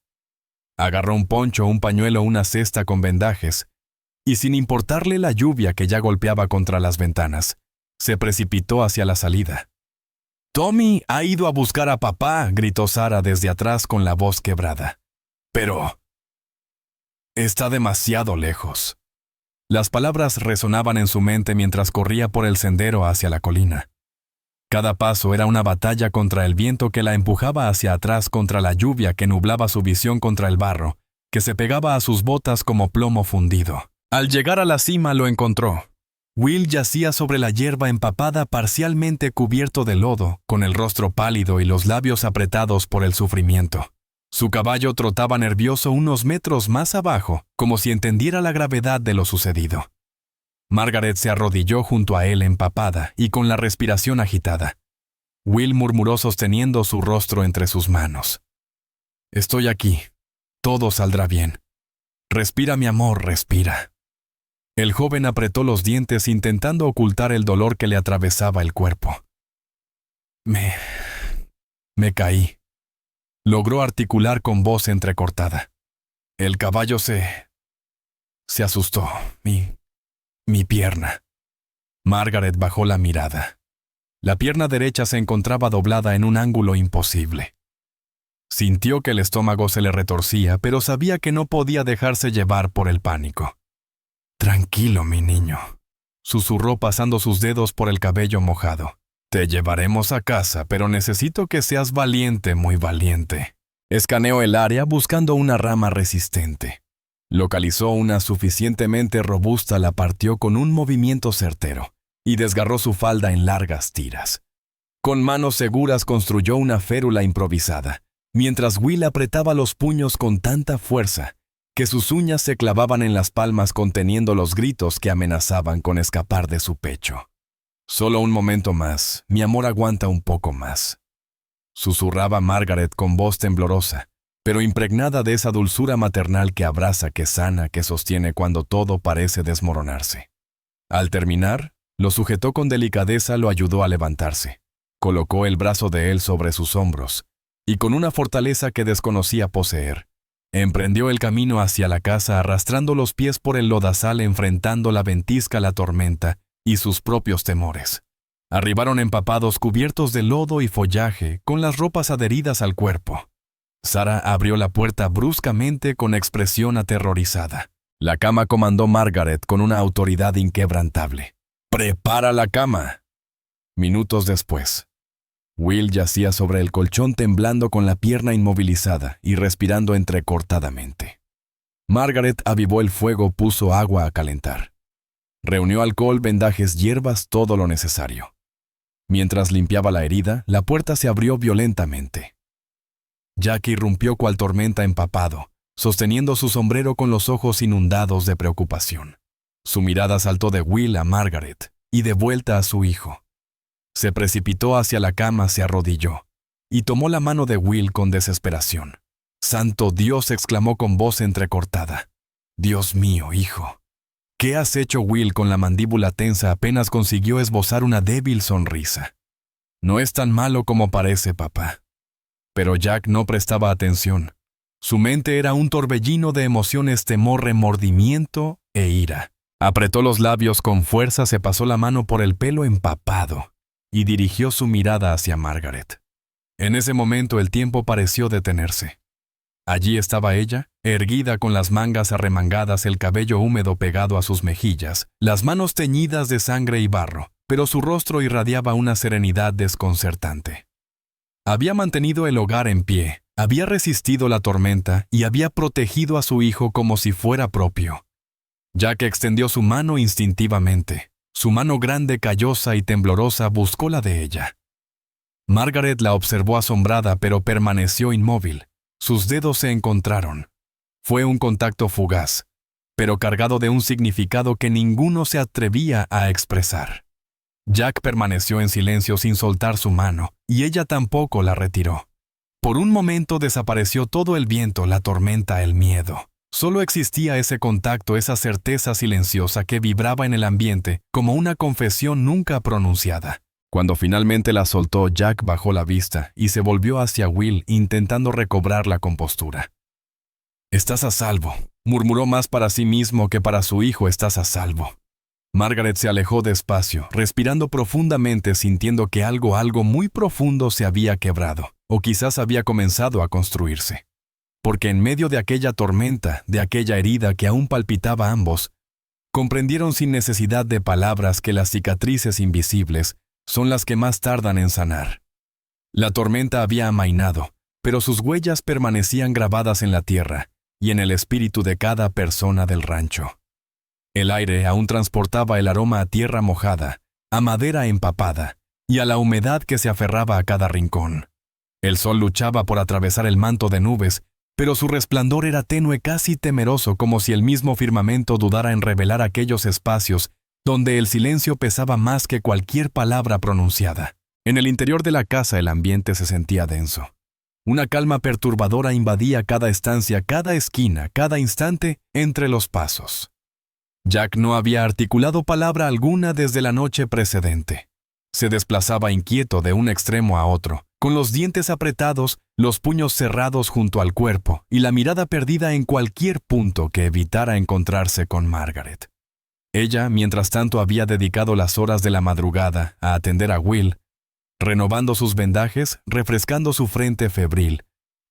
Agarró un poncho, un pañuelo, una cesta con vendajes, y sin importarle la lluvia que ya golpeaba contra las ventanas, se precipitó hacia la salida. «Tommy ha ido a buscar a papá», gritó Sara desde atrás con la voz quebrada. «Pero está demasiado lejos». Las palabras resonaban en su mente mientras corría por el sendero hacia la colina. Cada paso era una batalla contra el viento que la empujaba hacia atrás, contra la lluvia que nublaba su visión, contra el barro, que se pegaba a sus botas como plomo fundido. Al llegar a la cima lo encontró. Will yacía sobre la hierba empapada, parcialmente cubierto de lodo, con el rostro pálido y los labios apretados por el sufrimiento. Su caballo trotaba nervioso unos metros más abajo, como si entendiera la gravedad de lo sucedido. Margaret se arrodilló junto a él empapada y con la respiración agitada. Will murmuró sosteniendo su rostro entre sus manos. «Estoy aquí. Todo saldrá bien. Respira, mi amor, respira». El joven apretó los dientes intentando ocultar el dolor que le atravesaba el cuerpo. Me caí. Logró articular con voz entrecortada. El caballo se asustó. Mi pierna. Margaret bajó la mirada. La pierna derecha se encontraba doblada en un ángulo imposible. Sintió que el estómago se le retorcía, pero sabía que no podía dejarse llevar por el pánico. «Tranquilo, mi niño», susurró pasando sus dedos por el cabello mojado. «Te llevaremos a casa, pero necesito que seas valiente, muy valiente». Escaneó el área buscando una rama resistente. Localizó una suficientemente robusta, la partió con un movimiento certero y desgarró su falda en largas tiras. Con manos seguras construyó una férula improvisada, mientras Will apretaba los puños con tanta fuerza que sus uñas se clavaban en las palmas, conteniendo los gritos que amenazaban con escapar de su pecho. Solo un momento más, mi amor aguanta un poco más. Susurraba Margaret con voz temblorosa, pero impregnada de esa dulzura maternal que abraza, que sana, que sostiene cuando todo parece desmoronarse. Al terminar, lo sujetó con delicadeza, lo ayudó a levantarse. Colocó el brazo de él sobre sus hombros, y con una fortaleza que desconocía poseer, emprendió el camino hacia la casa arrastrando los pies por el lodazal, enfrentando la ventisca, la tormenta y sus propios temores. Arribaron empapados, cubiertos de lodo y follaje, con las ropas adheridas al cuerpo. Sara abrió la puerta bruscamente con expresión aterrorizada. La cama, comandó Margaret con una autoridad inquebrantable. ¡Prepara la cama! Minutos después, Will yacía sobre el colchón temblando con la pierna inmovilizada y respirando entrecortadamente. Margaret avivó el fuego, puso agua a calentar. Reunió alcohol, vendajes, hierbas, todo lo necesario. Mientras limpiaba la herida, la puerta se abrió violentamente. Jack irrumpió cual tormenta empapado, sosteniendo su sombrero con los ojos inundados de preocupación. Su mirada saltó de Will a Margaret y de vuelta a su hijo. Se precipitó hacia la cama, se arrodilló y tomó la mano de Will con desesperación. «¡Santo Dios!», exclamó con voz entrecortada. «Dios mío, hijo». «¿Qué has hecho?». Will, con la mandíbula tensa, apenas consiguió esbozar una débil sonrisa. «No es tan malo como parece, papá». Pero Jack no prestaba atención. Su mente era un torbellino de emociones, temor, remordimiento e ira. Apretó los labios con fuerza, se pasó la mano por el pelo empapado y dirigió su mirada hacia Margaret. En ese momento el tiempo pareció detenerse. Allí estaba ella, erguida con las mangas arremangadas, el cabello húmedo pegado a sus mejillas, las manos teñidas de sangre y barro, pero su rostro irradiaba una serenidad desconcertante. Había mantenido el hogar en pie, había resistido la tormenta y había protegido a su hijo como si fuera propio. Jack extendió su mano instintivamente. Su mano grande, callosa y temblorosa, buscó la de ella. Margaret la observó asombrada, pero permaneció inmóvil. Sus dedos se encontraron. Fue un contacto fugaz, pero cargado de un significado que ninguno se atrevía a expresar. Jack permaneció en silencio sin soltar su mano, y ella tampoco la retiró. Por un momento desapareció todo el viento, la tormenta, el miedo. Solo existía ese contacto, esa certeza silenciosa que vibraba en el ambiente como una confesión nunca pronunciada. Cuando finalmente la soltó, Jack bajó la vista y se volvió hacia Will, intentando recobrar la compostura. «Estás a salvo», murmuró, más para sí mismo que para su hijo. «Estás a salvo». Margaret se alejó despacio, respirando profundamente, sintiendo que algo muy profundo se había quebrado, o quizás había comenzado a construirse. Porque en medio de aquella tormenta, de aquella herida que aún palpitaba a ambos, comprendieron sin necesidad de palabras que las cicatrices invisibles son las que más tardan en sanar. La tormenta había amainado, pero sus huellas permanecían grabadas en la tierra y en el espíritu de cada persona del rancho. El aire aún transportaba el aroma a tierra mojada, a madera empapada y a la humedad que se aferraba a cada rincón. El sol luchaba por atravesar el manto de nubes, pero su resplandor era tenue, casi temeroso, como si el mismo firmamento dudara en revelar aquellos espacios donde el silencio pesaba más que cualquier palabra pronunciada. En el interior de la casa el ambiente se sentía denso. Una calma perturbadora invadía cada estancia, cada esquina, cada instante entre los pasos. Jack no había articulado palabra alguna desde la noche precedente. Se desplazaba inquieto de un extremo a otro, con los dientes apretados, los puños cerrados junto al cuerpo y la mirada perdida en cualquier punto que evitara encontrarse con Margaret. Ella, mientras tanto, había dedicado las horas de la madrugada a atender a Will, renovando sus vendajes, refrescando su frente febril,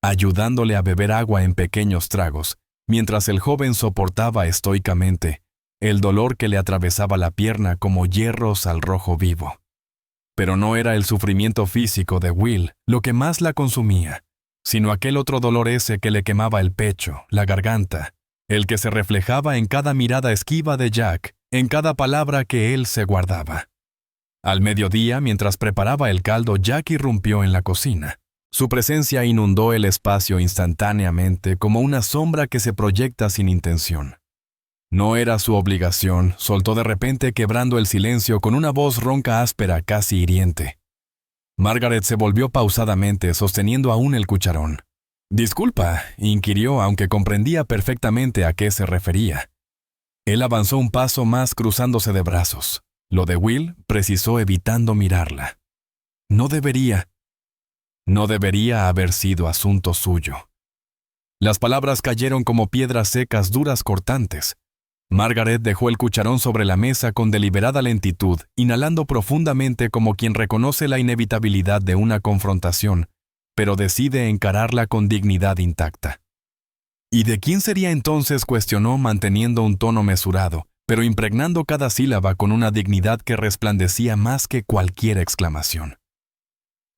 ayudándole a beber agua en pequeños tragos, mientras el joven soportaba estoicamente el dolor que le atravesaba la pierna como hierros al rojo vivo. Pero no era el sufrimiento físico de Will lo que más la consumía, sino aquel otro dolor, ese que le quemaba el pecho, la garganta, el que se reflejaba en cada mirada esquiva de Jack, en cada palabra que él se guardaba. Al mediodía, mientras preparaba el caldo, Jack irrumpió en la cocina. Su presencia inundó el espacio instantáneamente como una sombra que se proyecta sin intención. No era su obligación, soltó de repente quebrando el silencio con una voz ronca áspera, casi hiriente. Margaret se volvió pausadamente, sosteniendo aún el cucharón. «Disculpa», inquirió, aunque comprendía perfectamente a qué se refería. Él avanzó un paso más cruzándose de brazos. Lo de Will, precisó evitando mirarla. No debería haber sido asunto suyo. Las palabras cayeron como piedras secas, duras, cortantes. Margaret dejó el cucharón sobre la mesa con deliberada lentitud, inhalando profundamente como quien reconoce la inevitabilidad de una confrontación, pero decide encararla con dignidad intacta. ¿Y de quién sería entonces?, cuestionó, manteniendo un tono mesurado, pero impregnando cada sílaba con una dignidad que resplandecía más que cualquier exclamación.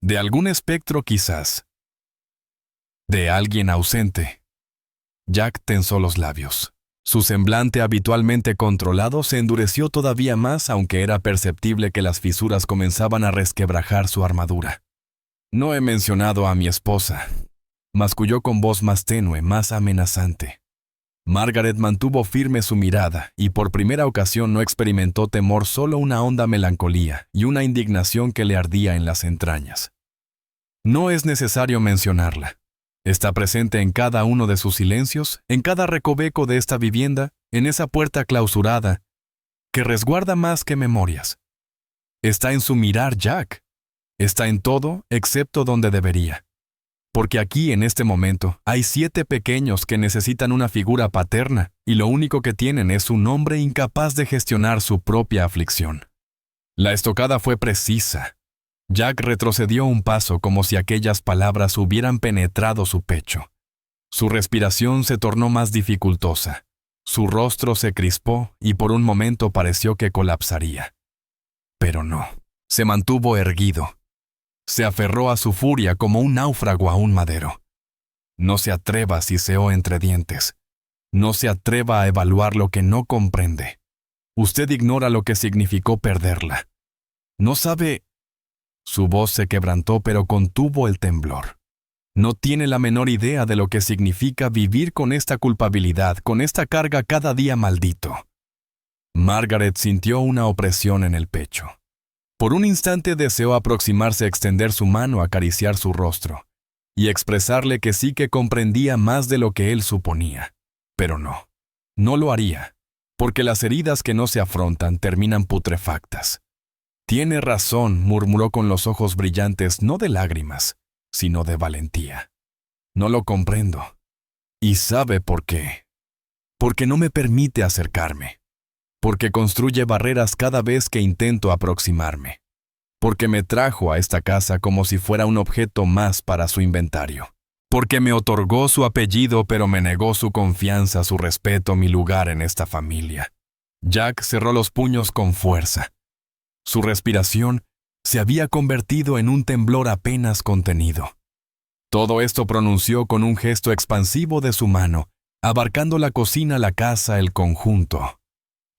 ¿De algún espectro quizás? ¿De alguien ausente? Jack tensó los labios. Su semblante habitualmente controlado se endureció todavía más, aunque era perceptible que las fisuras comenzaban a resquebrajar su armadura. «No he mencionado a mi esposa», masculló con voz más tenue, más amenazante. Margaret mantuvo firme su mirada y por primera ocasión no experimentó temor, solo una honda melancolía y una indignación que le ardía en las entrañas. No es necesario mencionarla. Está presente en cada uno de sus silencios, en cada recoveco de esta vivienda, en esa puerta clausurada, que resguarda más que memorias. Está en su mirar, Jack. Está en todo, excepto donde debería. Porque aquí, en este momento, hay 7 pequeños que necesitan una figura paterna, y lo único que tienen es un hombre incapaz de gestionar su propia aflicción. La estocada fue precisa. Jack retrocedió un paso como si aquellas palabras hubieran penetrado su pecho. Su respiración se tornó más dificultosa. Su rostro se crispó y por un momento pareció que colapsaría. Pero no, se mantuvo erguido. Se aferró a su furia como un náufrago a un madero. «No se atreva», siseó entre dientes. «No se atreva a evaluar lo que no comprende. Usted ignora lo que significó perderla. No sabe...» Su voz se quebrantó, pero contuvo el temblor. «No tiene la menor idea de lo que significa vivir con esta culpabilidad, con esta carga cada día maldito». Margaret sintió una opresión en el pecho. Por un instante deseó aproximarse, extender su mano, acariciar su rostro y expresarle que sí que comprendía más de lo que él suponía. Pero no lo haría, porque las heridas que no se afrontan terminan putrefactas. «Tiene razón», murmuró con los ojos brillantes, no de lágrimas, sino de valentía. «No lo comprendo. ¿Y sabe por qué? Porque no me permite acercarme. Porque construye barreras cada vez que intento aproximarme. Porque me trajo a esta casa como si fuera un objeto más para su inventario. Porque me otorgó su apellido, pero me negó su confianza, su respeto, mi lugar en esta familia». Jack cerró los puños con fuerza. Su respiración se había convertido en un temblor apenas contenido. Todo esto pronunció con un gesto expansivo de su mano, abarcando la cocina, la casa, el conjunto.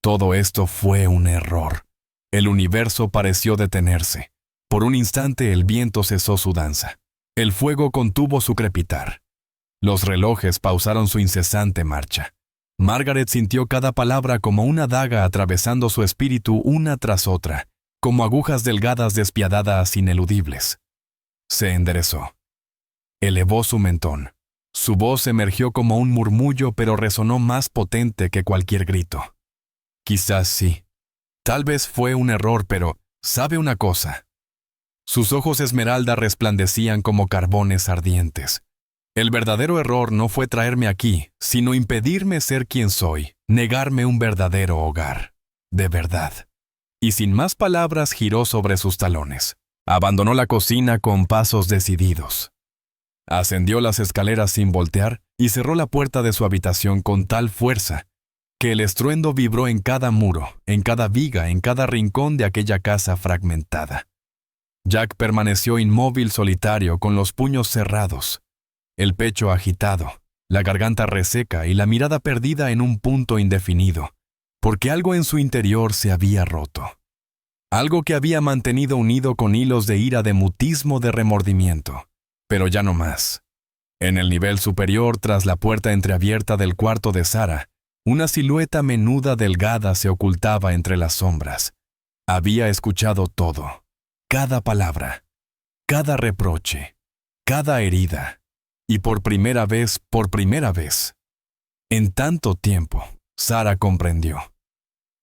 Todo esto fue un error. El universo pareció detenerse. Por un instante el viento cesó su danza. El fuego contuvo su crepitar. Los relojes pausaron su incesante marcha. Margaret sintió cada palabra como una daga atravesando su espíritu una tras otra, como agujas delgadas despiadadas ineludibles. Se enderezó. Elevó su mentón. Su voz emergió como un murmullo, pero resonó más potente que cualquier grito. «Quizás sí. Tal vez fue un error, pero ¿sabe una cosa?». Sus ojos esmeralda resplandecían como carbones ardientes. «El verdadero error no fue traerme aquí, sino impedirme ser quien soy, negarme un verdadero hogar. De verdad». Y sin más palabras giró sobre sus talones. Abandonó la cocina con pasos decididos. Ascendió las escaleras sin voltear y cerró la puerta de su habitación con tal fuerza que el estruendo vibró en cada muro, en cada viga, en cada rincón de aquella casa fragmentada. Jack permaneció inmóvil, solitario, con los puños cerrados, el pecho agitado, la garganta reseca y la mirada perdida en un punto indefinido, porque algo en su interior se había roto. Algo que había mantenido unido con hilos de ira, de mutismo, de remordimiento. Pero ya no más. En el nivel superior, tras la puerta entreabierta del cuarto de Sarah, Una silueta menuda delgada se ocultaba entre las sombras. Había escuchado todo, cada palabra, cada reproche, cada herida, y por primera vez, en tanto tiempo, Sara comprendió.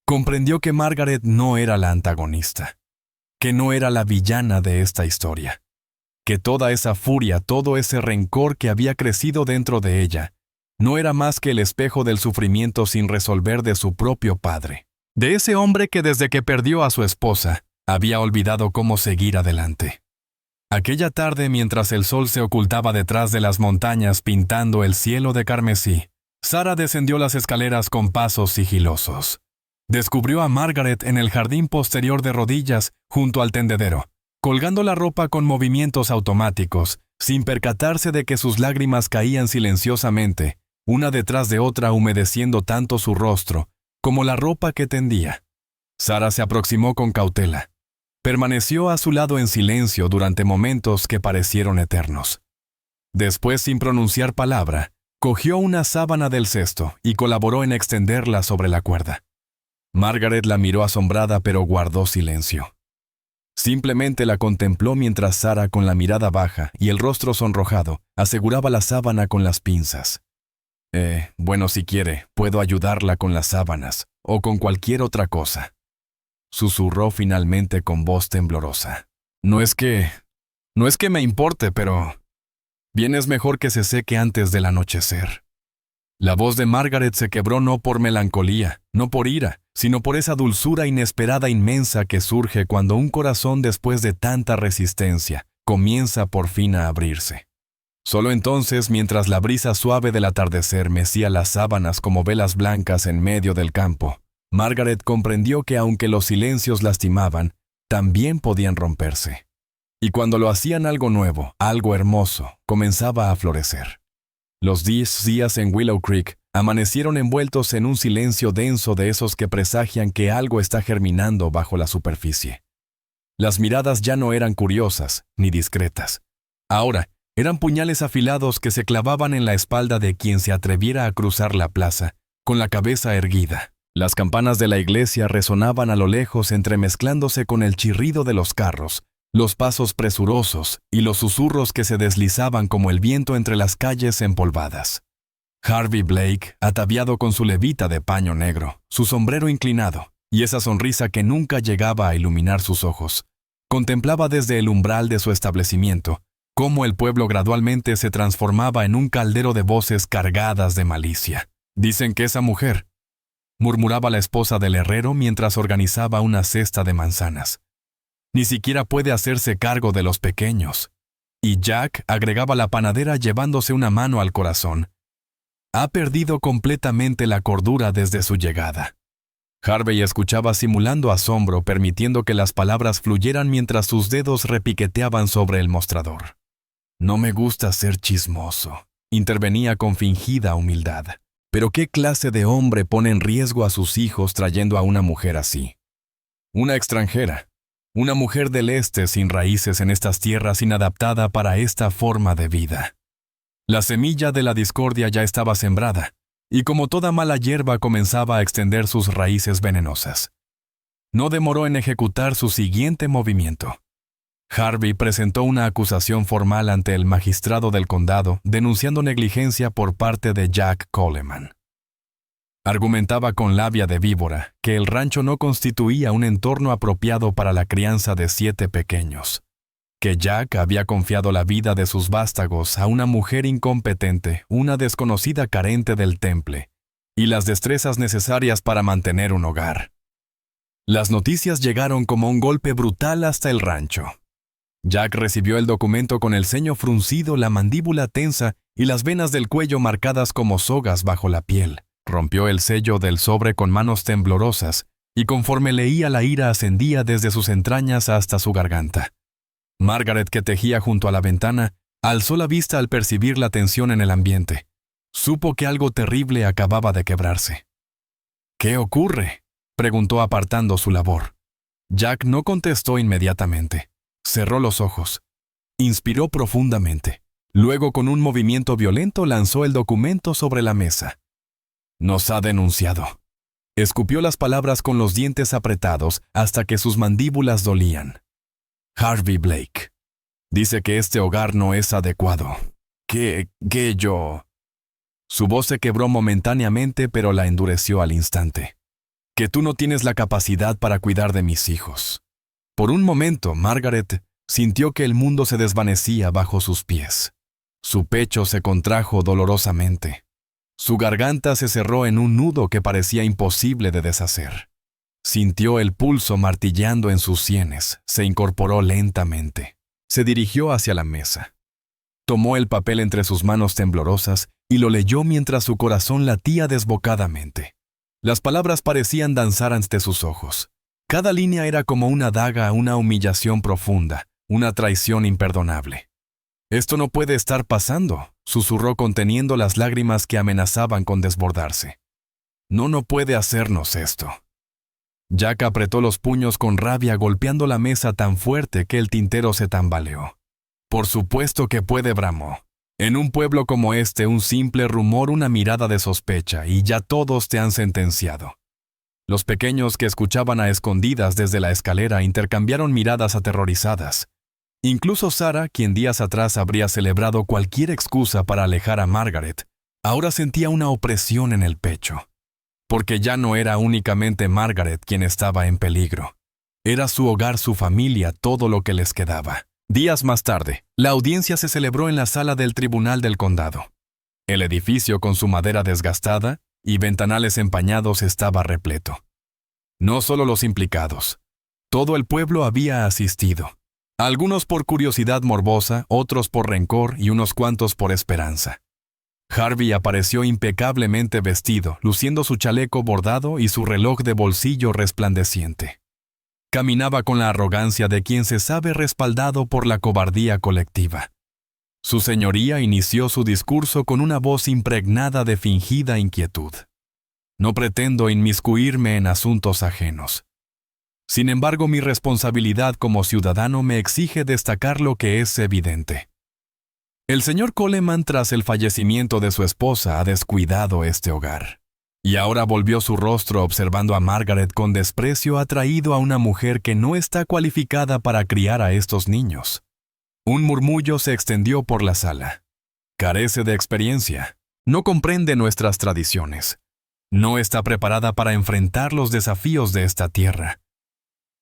Comprendió que Margaret no era la antagonista, que no era la villana de esta historia, que toda esa furia, todo ese rencor que había crecido dentro de ella, no era más que el espejo del sufrimiento sin resolver de su propio padre, de ese hombre que desde que perdió a su esposa, había olvidado cómo seguir adelante. Aquella tarde, mientras el sol se ocultaba detrás de las montañas pintando el cielo de carmesí, Sara descendió las escaleras con pasos sigilosos. Descubrió a Margaret en el jardín posterior de rodillas, junto al tendedero, colgando la ropa con movimientos automáticos, sin percatarse de que sus lágrimas caían silenciosamente, una detrás de otra, humedeciendo tanto su rostro como la ropa que tendía. Sara se aproximó con cautela. Permaneció a su lado en silencio durante momentos que parecieron eternos. Después, sin pronunciar palabra, cogió una sábana del cesto y colaboró en extenderla sobre la cuerda. Margaret la miró asombrada, pero guardó silencio. Simplemente la contempló mientras Sara, con la mirada baja y el rostro sonrojado, aseguraba la sábana con las pinzas. Bueno, si quiere, puedo ayudarla con las sábanas, o con cualquier otra cosa. Susurró finalmente con voz temblorosa. No es que me importe, pero bien es mejor que se seque antes del anochecer. La voz de Margaret se quebró no por melancolía, no por ira, sino por esa dulzura inesperada inmensa que surge cuando un corazón, después de tanta resistencia, comienza por fin a abrirse. Solo entonces, mientras la brisa suave del atardecer mecía las sábanas como velas blancas en medio del campo, Margaret comprendió que aunque los silencios lastimaban, también podían romperse. Y cuando lo hacían, algo nuevo, algo hermoso, comenzaba a florecer. Los 10 días en Willow Creek amanecieron envueltos en un silencio denso, de esos que presagian que algo está germinando bajo la superficie. Las miradas ya no eran curiosas ni discretas. Ahora, eran puñales afilados que se clavaban en la espalda de quien se atreviera a cruzar la plaza, con la cabeza erguida. Las campanas de la iglesia resonaban a lo lejos, entremezclándose con el chirrido de los carros, los pasos presurosos y los susurros que se deslizaban como el viento entre las calles empolvadas. Harvey Blake, ataviado con su levita de paño negro, su sombrero inclinado y esa sonrisa que nunca llegaba a iluminar sus ojos, contemplaba desde el umbral de su establecimiento cómo el pueblo gradualmente se transformaba en un caldero de voces cargadas de malicia. «Dicen que esa mujer», murmuraba la esposa del herrero mientras organizaba una cesta de manzanas, «ni siquiera puede hacerse cargo de los pequeños». Y Jack, agregaba la panadera llevándose una mano al corazón, «ha perdido completamente la cordura desde su llegada». Harvey escuchaba simulando asombro, permitiendo que las palabras fluyeran mientras sus dedos repiqueteaban sobre el mostrador. «No me gusta ser chismoso», intervenía con fingida humildad. «Pero ¿qué clase de hombre pone en riesgo a sus hijos trayendo a una mujer así? Una extranjera, una mujer del este sin raíces en estas tierras, inadaptada para esta forma de vida». La semilla de la discordia ya estaba sembrada, y como toda mala hierba comenzaba a extender sus raíces venenosas. No demoró en ejecutar su siguiente movimiento. Harvey presentó una acusación formal ante el magistrado del condado, denunciando negligencia por parte de Jack Coleman. Argumentaba con labia de víbora que el rancho no constituía un entorno apropiado para la crianza de 7 pequeños, que Jack había confiado la vida de sus vástagos a una mujer incompetente, una desconocida carente del temple, y las destrezas necesarias para mantener un hogar. Las noticias llegaron como un golpe brutal hasta el rancho. Jack recibió el documento con el ceño fruncido, la mandíbula tensa y las venas del cuello marcadas como sogas bajo la piel. Rompió el sello del sobre con manos temblorosas, y conforme leía, la ira ascendía desde sus entrañas hasta su garganta. Margaret, que tejía junto a la ventana, alzó la vista al percibir la tensión en el ambiente. Supo que algo terrible acababa de quebrarse. «¿Qué ocurre?», preguntó apartando su labor. Jack no contestó inmediatamente. Cerró los ojos. Inspiró profundamente. Luego, con un movimiento violento, lanzó el documento sobre la mesa. Nos ha denunciado. Escupió las palabras con los dientes apretados hasta que sus mandíbulas dolían. Harvey Blake. Dice que este hogar no es adecuado. ¿Qué yo? Su voz se quebró momentáneamente, pero la endureció al instante. Que tú no tienes la capacidad para cuidar de mis hijos. Por un momento, Margaret sintió que el mundo se desvanecía bajo sus pies. Su pecho se contrajo dolorosamente. Su garganta se cerró en un nudo que parecía imposible de deshacer. Sintió el pulso martilleando en sus sienes. Se incorporó lentamente. Se dirigió hacia la mesa. Tomó el papel entre sus manos temblorosas y lo leyó mientras su corazón latía desbocadamente. Las palabras parecían danzar ante sus ojos. Cada línea era como una daga a una humillación profunda, una traición imperdonable. «Esto no puede estar pasando», susurró conteniendo las lágrimas que amenazaban con desbordarse. No puede hacernos esto». Jack apretó los puños con rabia, golpeando la mesa tan fuerte que el tintero se tambaleó. «Por supuesto que puede», bramó. «En un pueblo como este, un simple rumor, una mirada de sospecha, y ya todos te han sentenciado». Los pequeños que escuchaban a escondidas desde la escalera intercambiaron miradas aterrorizadas. Incluso Sarah, quien días atrás habría celebrado cualquier excusa para alejar a Margaret, ahora sentía una opresión en el pecho. Porque ya no era únicamente Margaret quien estaba en peligro. Era su hogar, su familia, todo lo que les quedaba. Días más tarde, la audiencia se celebró en la sala del Tribunal del Condado. El edificio, con su madera desgastada y ventanales empañados, estaba repleto. No solo los implicados. Todo el pueblo había asistido. Algunos por curiosidad morbosa, otros por rencor y unos cuantos por esperanza. Harvey apareció impecablemente vestido, luciendo su chaleco bordado y su reloj de bolsillo resplandeciente. Caminaba con la arrogancia de quien se sabe respaldado por la cobardía colectiva. Su señoría inició su discurso con una voz impregnada de fingida inquietud. «No pretendo inmiscuirme en asuntos ajenos. Sin embargo, mi responsabilidad como ciudadano me exige destacar lo que es evidente. El señor Coleman, tras el fallecimiento de su esposa, ha descuidado este hogar. Y ahora volvió su rostro observando a Margaret con desprecio, atraído a una mujer que no está cualificada para criar a estos niños». Un murmullo se extendió por la sala. «Carece de experiencia. No comprende nuestras tradiciones. No está preparada para enfrentar los desafíos de esta tierra».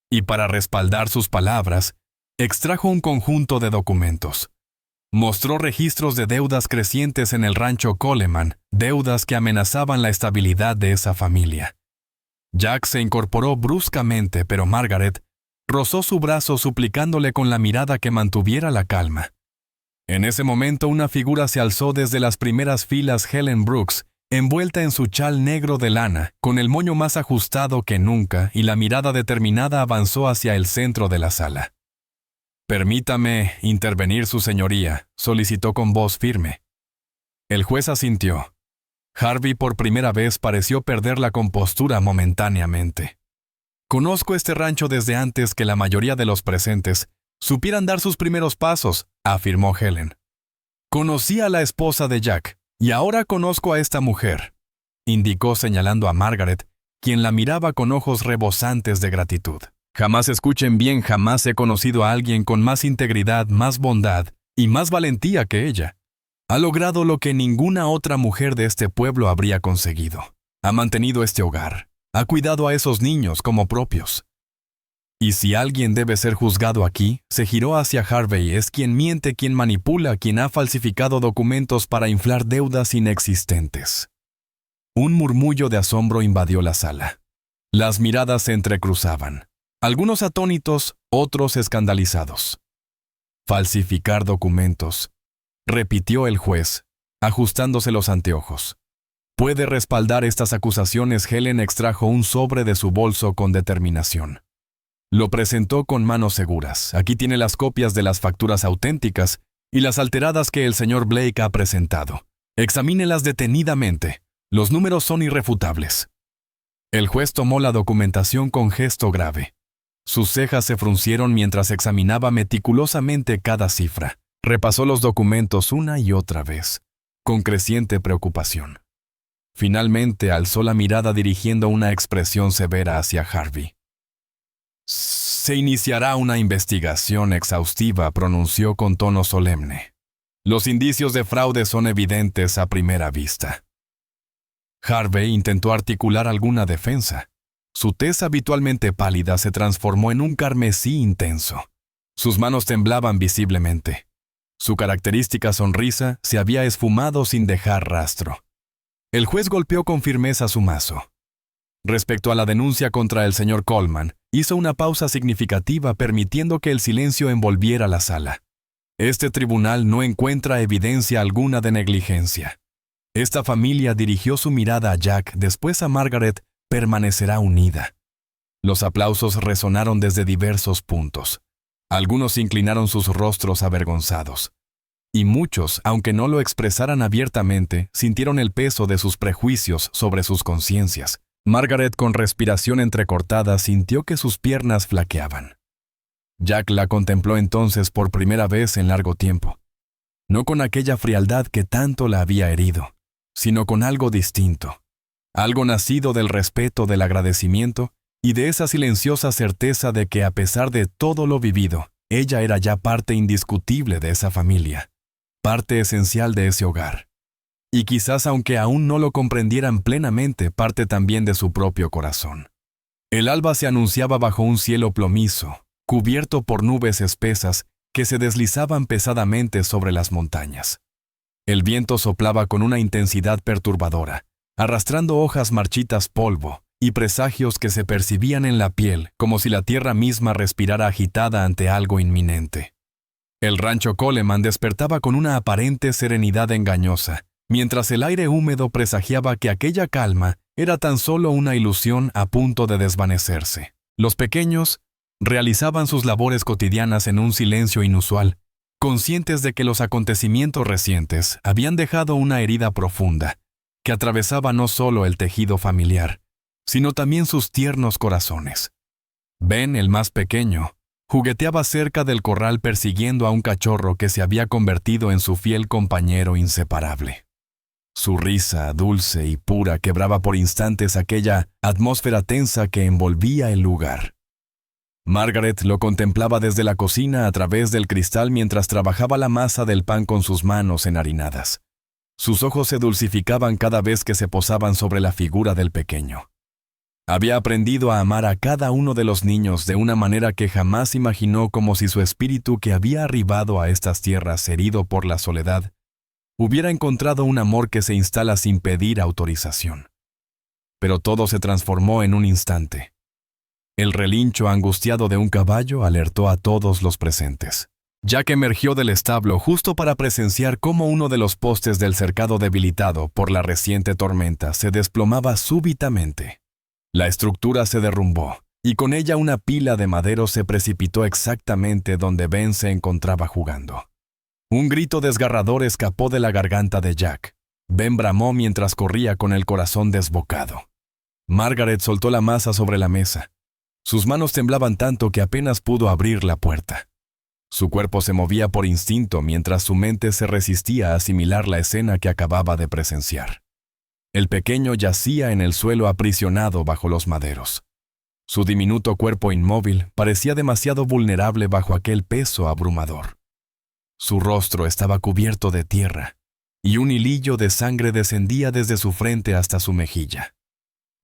Y para respaldar sus palabras, extrajo un conjunto de documentos. Mostró registros de deudas crecientes en el rancho Coleman, deudas que amenazaban la estabilidad de esa familia. Jack se incorporó bruscamente, pero Margaret rozó su brazo suplicándole con la mirada que mantuviera la calma. En ese momento una figura se alzó desde las primeras filas, Helen Brooks, envuelta en su chal negro de lana, con el moño más ajustado que nunca, y la mirada determinada avanzó hacia el centro de la sala. «Permítame intervenir, su señoría», solicitó con voz firme. El juez asintió. Harvey por primera vez pareció perder la compostura momentáneamente. «Conozco este rancho desde antes que la mayoría de los presentes supieran dar sus primeros pasos», afirmó Helen. «Conocí a la esposa de Jack, y ahora conozco a esta mujer», indicó señalando a Margaret, quien la miraba con ojos rebosantes de gratitud. «Jamás escuchen bien, jamás he conocido a alguien con más integridad, más bondad y más valentía que ella. Ha logrado lo que ninguna otra mujer de este pueblo habría conseguido. Ha mantenido este hogar. Ha cuidado a esos niños como propios. Y si alguien debe ser juzgado aquí», se giró hacia Harvey, «es quien miente, quien manipula, quien ha falsificado documentos para inflar deudas inexistentes». Un murmullo de asombro invadió la sala. Las miradas se entrecruzaban. Algunos atónitos, otros escandalizados. «Falsificar documentos», repitió el juez, ajustándose los anteojos. «¿Puede respaldar estas acusaciones?». Helen extrajo un sobre de su bolso con determinación. Lo presentó con manos seguras. «Aquí tiene las copias de las facturas auténticas y las alteradas que el señor Blake ha presentado. Examínelas detenidamente. Los números son irrefutables». El juez tomó la documentación con gesto grave. Sus cejas se fruncieron mientras examinaba meticulosamente cada cifra. Repasó los documentos una y otra vez, con creciente preocupación. Finalmente alzó la mirada dirigiendo una expresión severa hacia Harvey. Se iniciará una investigación exhaustiva, pronunció con tono solemne. Los indicios de fraude son evidentes a primera vista. Harvey intentó articular alguna defensa. Su tez habitualmente pálida se transformó en un carmesí intenso. Sus manos temblaban visiblemente. Su característica sonrisa se había esfumado sin dejar rastro. El juez golpeó con firmeza su mazo. Respecto a la denuncia contra el señor Coleman, hizo una pausa significativa permitiendo que el silencio envolviera la sala. Este tribunal no encuentra evidencia alguna de negligencia. Esta familia dirigió su mirada a Jack, después a Margaret, permanecerá unida. Los aplausos resonaron desde diversos puntos. Algunos inclinaron sus rostros avergonzados. Y muchos, aunque no lo expresaran abiertamente, sintieron el peso de sus prejuicios sobre sus conciencias. Margaret, con respiración entrecortada, sintió que sus piernas flaqueaban. Jack la contempló entonces por primera vez en largo tiempo. No con aquella frialdad que tanto la había herido, sino con algo distinto. Algo nacido del respeto, del agradecimiento y de esa silenciosa certeza de que, a pesar de todo lo vivido, ella era ya parte indiscutible de esa familia, parte esencial de ese hogar. Y quizás, aunque aún no lo comprendieran plenamente, parte también de su propio corazón. El alba se anunciaba bajo un cielo plomizo, cubierto por nubes espesas que se deslizaban pesadamente sobre las montañas. El viento soplaba con una intensidad perturbadora, arrastrando hojas marchitas, polvo y presagios que se percibían en la piel, como si la tierra misma respirara agitada ante algo inminente. El rancho Coleman despertaba con una aparente serenidad engañosa, mientras el aire húmedo presagiaba que aquella calma era tan solo una ilusión a punto de desvanecerse. Los pequeños realizaban sus labores cotidianas en un silencio inusual, conscientes de que los acontecimientos recientes habían dejado una herida profunda, que atravesaba no solo el tejido familiar, sino también sus tiernos corazones. Ben, el más pequeño, jugueteaba cerca del corral persiguiendo a un cachorro que se había convertido en su fiel compañero inseparable. Su risa, dulce y pura, quebraba por instantes aquella atmósfera tensa que envolvía el lugar. Margaret lo contemplaba desde la cocina a través del cristal mientras trabajaba la masa del pan con sus manos enharinadas. Sus ojos se dulcificaban cada vez que se posaban sobre la figura del pequeño. Había aprendido a amar a cada uno de los niños de una manera que jamás imaginó, como si su espíritu, que había arribado a estas tierras herido por la soledad, hubiera encontrado un amor que se instala sin pedir autorización. Pero todo se transformó en un instante. El relincho angustiado de un caballo alertó a todos los presentes. Jack emergió del establo justo para presenciar cómo uno de los postes del cercado, debilitado por la reciente tormenta, se desplomaba súbitamente. La estructura se derrumbó, y con ella una pila de madero se precipitó exactamente donde Ben se encontraba jugando. Un grito desgarrador escapó de la garganta de Jack. Ben bramó mientras corría con el corazón desbocado. Margaret soltó la masa sobre la mesa. Sus manos temblaban tanto que apenas pudo abrir la puerta. Su cuerpo se movía por instinto mientras su mente se resistía a asimilar la escena que acababa de presenciar. El pequeño yacía en el suelo aprisionado bajo los maderos. Su diminuto cuerpo inmóvil parecía demasiado vulnerable bajo aquel peso abrumador. Su rostro estaba cubierto de tierra, y un hilillo de sangre descendía desde su frente hasta su mejilla.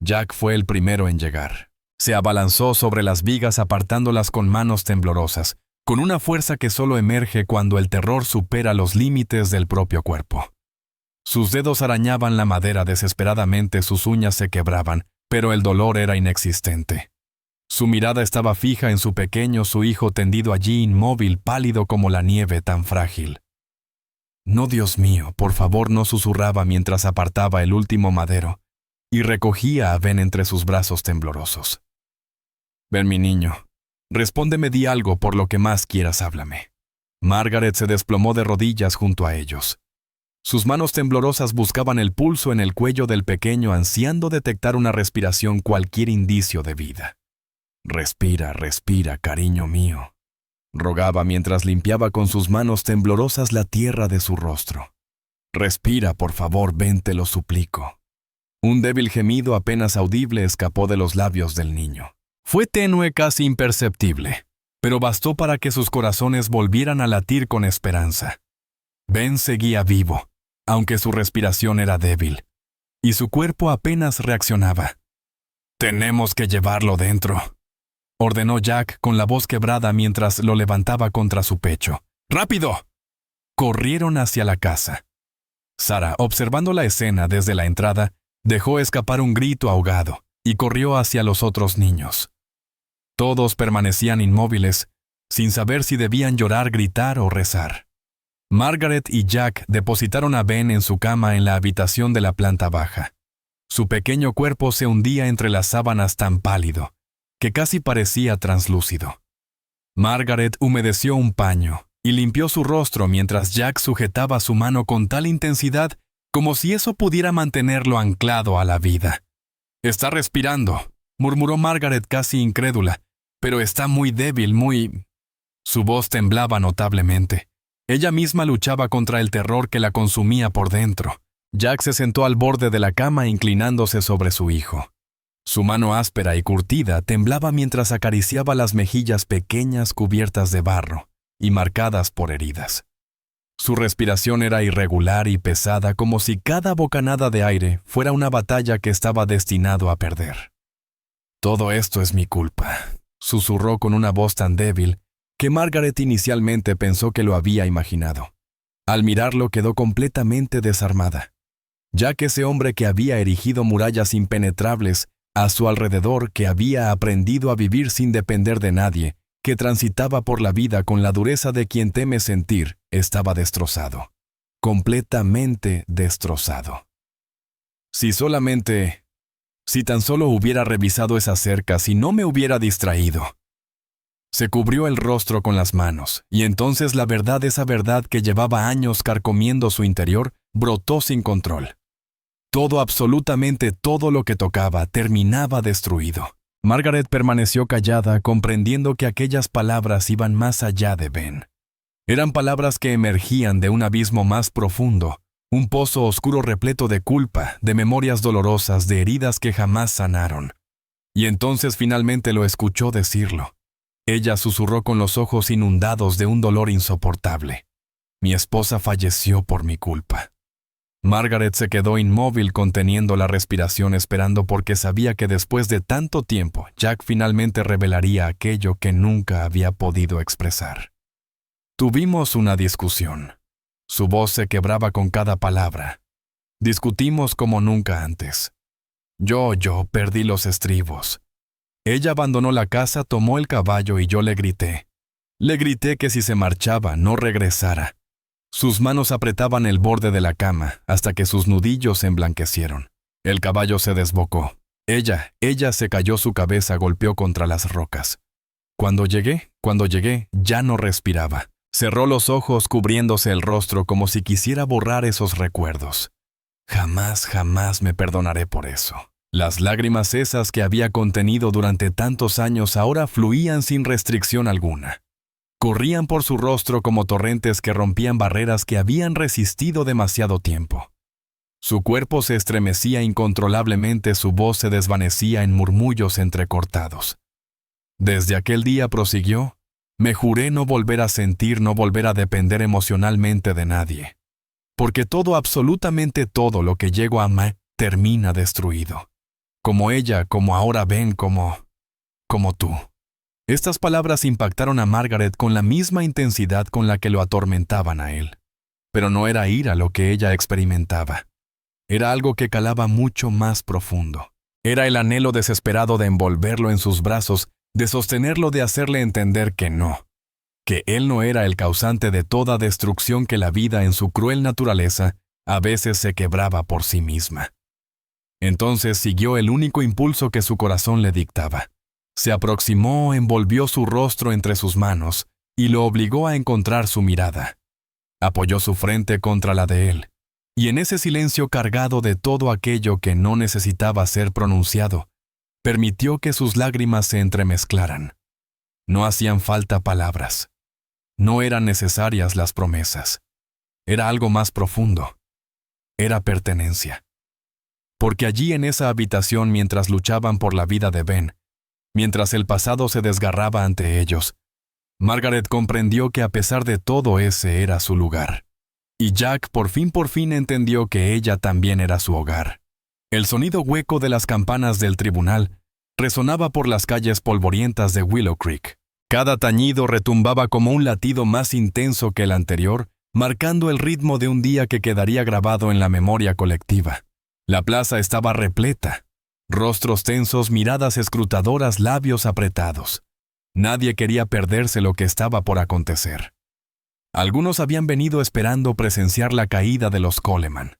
Jack fue el primero en llegar. Se abalanzó sobre las vigas apartándolas con manos temblorosas, con una fuerza que solo emerge cuando el terror supera los límites del propio cuerpo. Sus dedos arañaban la madera desesperadamente, sus uñas se quebraban, pero el dolor era inexistente. Su mirada estaba fija en su pequeño, su hijo tendido allí inmóvil, pálido como la nieve, tan frágil. «No, Dios mío, por favor», no susurraba mientras apartaba el último madero, y recogía a Ben entre sus brazos temblorosos. «Ben, mi niño, respóndeme, di algo, por lo que más quieras, háblame». Margaret se desplomó de rodillas junto a ellos. Sus manos temblorosas buscaban el pulso en el cuello del pequeño, ansiando detectar una respiración, cualquier indicio de vida. «Respira, respira, cariño mío», rogaba mientras limpiaba con sus manos temblorosas la tierra de su rostro. «Respira, por favor, Ben, te lo suplico». Un débil gemido apenas audible escapó de los labios del niño. Fue tenue, casi imperceptible, pero bastó para que sus corazones volvieran a latir con esperanza. Ben seguía vivo, aunque su respiración era débil, y su cuerpo apenas reaccionaba. «Tenemos que llevarlo dentro», ordenó Jack con la voz quebrada mientras lo levantaba contra su pecho. «¡Rápido!». Corrieron hacia la casa. Sarah, observando la escena desde la entrada, dejó escapar un grito ahogado y corrió hacia los otros niños. Todos permanecían inmóviles, sin saber si debían llorar, gritar o rezar. Margaret y Jack depositaron a Ben en su cama en la habitación de la planta baja. Su pequeño cuerpo se hundía entre las sábanas tan pálido, que casi parecía translúcido. Margaret humedeció un paño y limpió su rostro mientras Jack sujetaba su mano con tal intensidad como si eso pudiera mantenerlo anclado a la vida. «Está respirando», murmuró Margaret casi incrédula, «pero está muy débil, muy...». Su voz temblaba notablemente. Ella misma luchaba contra el terror que la consumía por dentro. Jack se sentó al borde de la cama inclinándose sobre su hijo. Su mano áspera y curtida temblaba mientras acariciaba las mejillas pequeñas cubiertas de barro y marcadas por heridas. Su respiración era irregular y pesada, como si cada bocanada de aire fuera una batalla que estaba destinado a perder. «Todo esto es mi culpa», susurró con una voz tan débil que Margaret inicialmente pensó que lo había imaginado. Al mirarlo quedó completamente desarmada, ya que ese hombre que había erigido murallas impenetrables a su alrededor, que había aprendido a vivir sin depender de nadie, que transitaba por la vida con la dureza de quien teme sentir, estaba destrozado. Completamente destrozado. Si tan solo hubiera revisado esa cerca, si no me hubiera distraído. Se cubrió el rostro con las manos, y entonces la verdad, esa verdad que llevaba años carcomiendo su interior, brotó sin control. Todo, absolutamente todo lo que tocaba, terminaba destruido. Margaret permaneció callada, comprendiendo que aquellas palabras iban más allá de Ben. Eran palabras que emergían de un abismo más profundo, un pozo oscuro repleto de culpa, de memorias dolorosas, de heridas que jamás sanaron. Y entonces finalmente lo escuchó decirlo. Ella susurró con los ojos inundados de un dolor insoportable. «Mi esposa falleció por mi culpa». Margaret se quedó inmóvil conteniendo la respiración, esperando, porque sabía que después de tanto tiempo Jack finalmente revelaría aquello que nunca había podido expresar. Tuvimos una discusión. Su voz se quebraba con cada palabra. Discutimos como nunca antes. Yo perdí los estribos. Ella abandonó la casa, tomó el caballo y yo le grité. Le grité que si se marchaba, no regresara. Sus manos apretaban el borde de la cama hasta que sus nudillos se emblanquecieron. El caballo se desbocó. Ella se cayó, su cabeza golpeó contra las rocas. Cuando llegué, ya no respiraba. Cerró los ojos cubriéndose el rostro como si quisiera borrar esos recuerdos. Jamás me perdonaré por eso. Las lágrimas esas que había contenido durante tantos años ahora fluían sin restricción alguna. Corrían por su rostro como torrentes que rompían barreras que habían resistido demasiado tiempo. Su cuerpo se estremecía incontrolablemente, su voz se desvanecía en murmullos entrecortados. Desde aquel día, prosiguió, me juré no volver a sentir, no volver a depender emocionalmente de nadie. Porque todo, absolutamente todo lo que llego a amar, termina destruido. Como ella, como ahora Ben, como tú. Estas palabras impactaron a Margaret con la misma intensidad con la que lo atormentaban a él. Pero no era ira lo que ella experimentaba. Era algo que calaba mucho más profundo. Era el anhelo desesperado de envolverlo en sus brazos, de sostenerlo, de hacerle entender que no. Que él no era el causante de toda destrucción, que la vida en su cruel naturaleza a veces se quebraba por sí misma. Entonces siguió el único impulso que su corazón le dictaba. Se aproximó, envolvió su rostro entre sus manos y lo obligó a encontrar su mirada. Apoyó su frente contra la de él, y en ese silencio cargado de todo aquello que no necesitaba ser pronunciado, permitió que sus lágrimas se entremezclaran. No hacían falta palabras. No eran necesarias las promesas. Era algo más profundo. Era pertenencia. porque allí en esa habitación mientras luchaban por la vida de Ben, mientras el pasado se desgarraba ante ellos, Margaret comprendió que a pesar de todo ese era su lugar. Y Jack por fin entendió que ella también era su hogar. El sonido hueco de las campanas del tribunal resonaba por las calles polvorientas de Willow Creek. Cada tañido retumbaba como un latido más intenso que el anterior, marcando el ritmo de un día que quedaría grabado en la memoria colectiva. La plaza estaba repleta. Rostros tensos, miradas escrutadoras, labios apretados. Nadie quería perderse lo que estaba por acontecer. Algunos habían venido esperando presenciar la caída de los Coleman.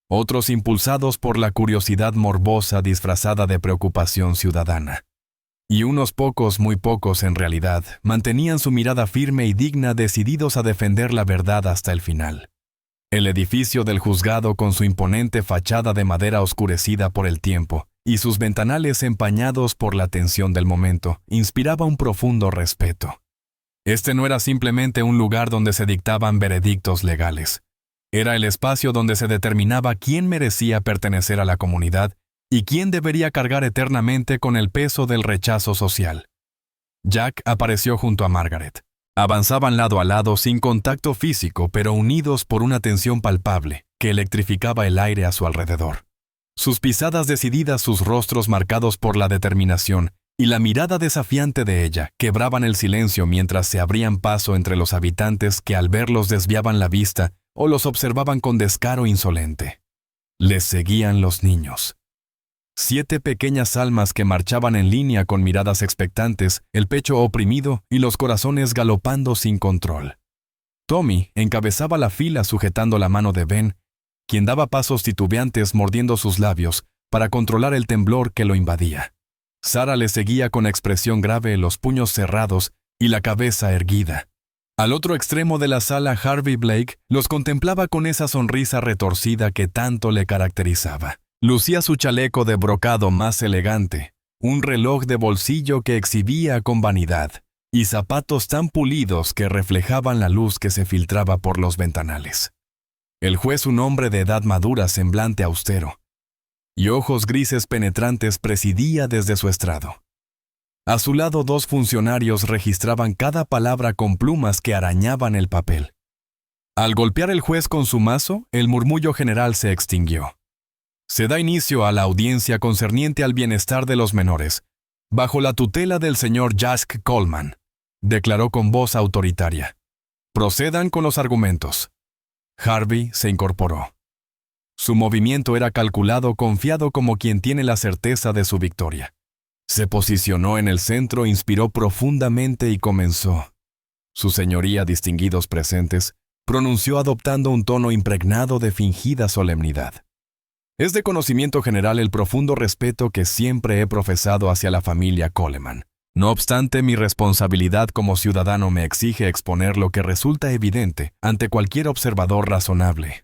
Otros impulsados por la curiosidad morbosa disfrazada de preocupación ciudadana. Y unos pocos, muy pocos en realidad, mantenían su mirada firme y digna, decididos a defender la verdad hasta el final. El edificio del juzgado, con su imponente fachada de madera oscurecida por el tiempo y sus ventanales empañados por la tensión del momento, inspiraba un profundo respeto. Este no era simplemente un lugar donde se dictaban veredictos legales. Era el espacio donde se determinaba quién merecía pertenecer a la comunidad y quién debería cargar eternamente con el peso del rechazo social. Jack apareció junto a Margaret. Avanzaban lado a lado sin contacto físico, pero unidos por una tensión palpable que electrificaba el aire a su alrededor. Sus pisadas decididas, sus rostros marcados por la determinación y la mirada desafiante de ella quebraban el silencio mientras se abrían paso entre los habitantes que al verlos desviaban la vista o los observaban con descaro insolente. Les seguían los niños. 7 pequeñas almas que marchaban en línea con miradas expectantes, el pecho oprimido y los corazones galopando sin control. Tommy encabezaba la fila sujetando la mano de Ben, quien daba pasos titubeantes mordiendo sus labios para controlar el temblor que lo invadía. Sarah le seguía con expresión grave, los puños cerrados y la cabeza erguida. Al otro extremo de la sala, Harvey Blake los contemplaba con esa sonrisa retorcida que tanto le caracterizaba. Lucía su chaleco de brocado más elegante, un reloj de bolsillo que exhibía con vanidad, y zapatos tan pulidos que reflejaban la luz que se filtraba por los ventanales. El juez, un hombre de edad madura, semblante austero, y ojos grises penetrantes, presidía desde su estrado. A su lado 2 funcionarios registraban cada palabra con plumas que arañaban el papel. Al golpear el juez con su mazo, el murmullo general se extinguió. Se da inicio a la audiencia concerniente al bienestar de los menores, bajo la tutela del señor Jack Coleman, declaró con voz autoritaria. Procedan con los argumentos. Harvey se incorporó. Su movimiento era calculado, confiado, como quien tiene la certeza de su victoria. Se posicionó en el centro, inspiró profundamente y comenzó. Su señoría, distinguidos presentes, pronunció adoptando un tono impregnado de fingida solemnidad. Es de conocimiento general el profundo respeto que siempre he profesado hacia la familia Coleman. No obstante, mi responsabilidad como ciudadano me exige exponer lo que resulta evidente ante cualquier observador razonable.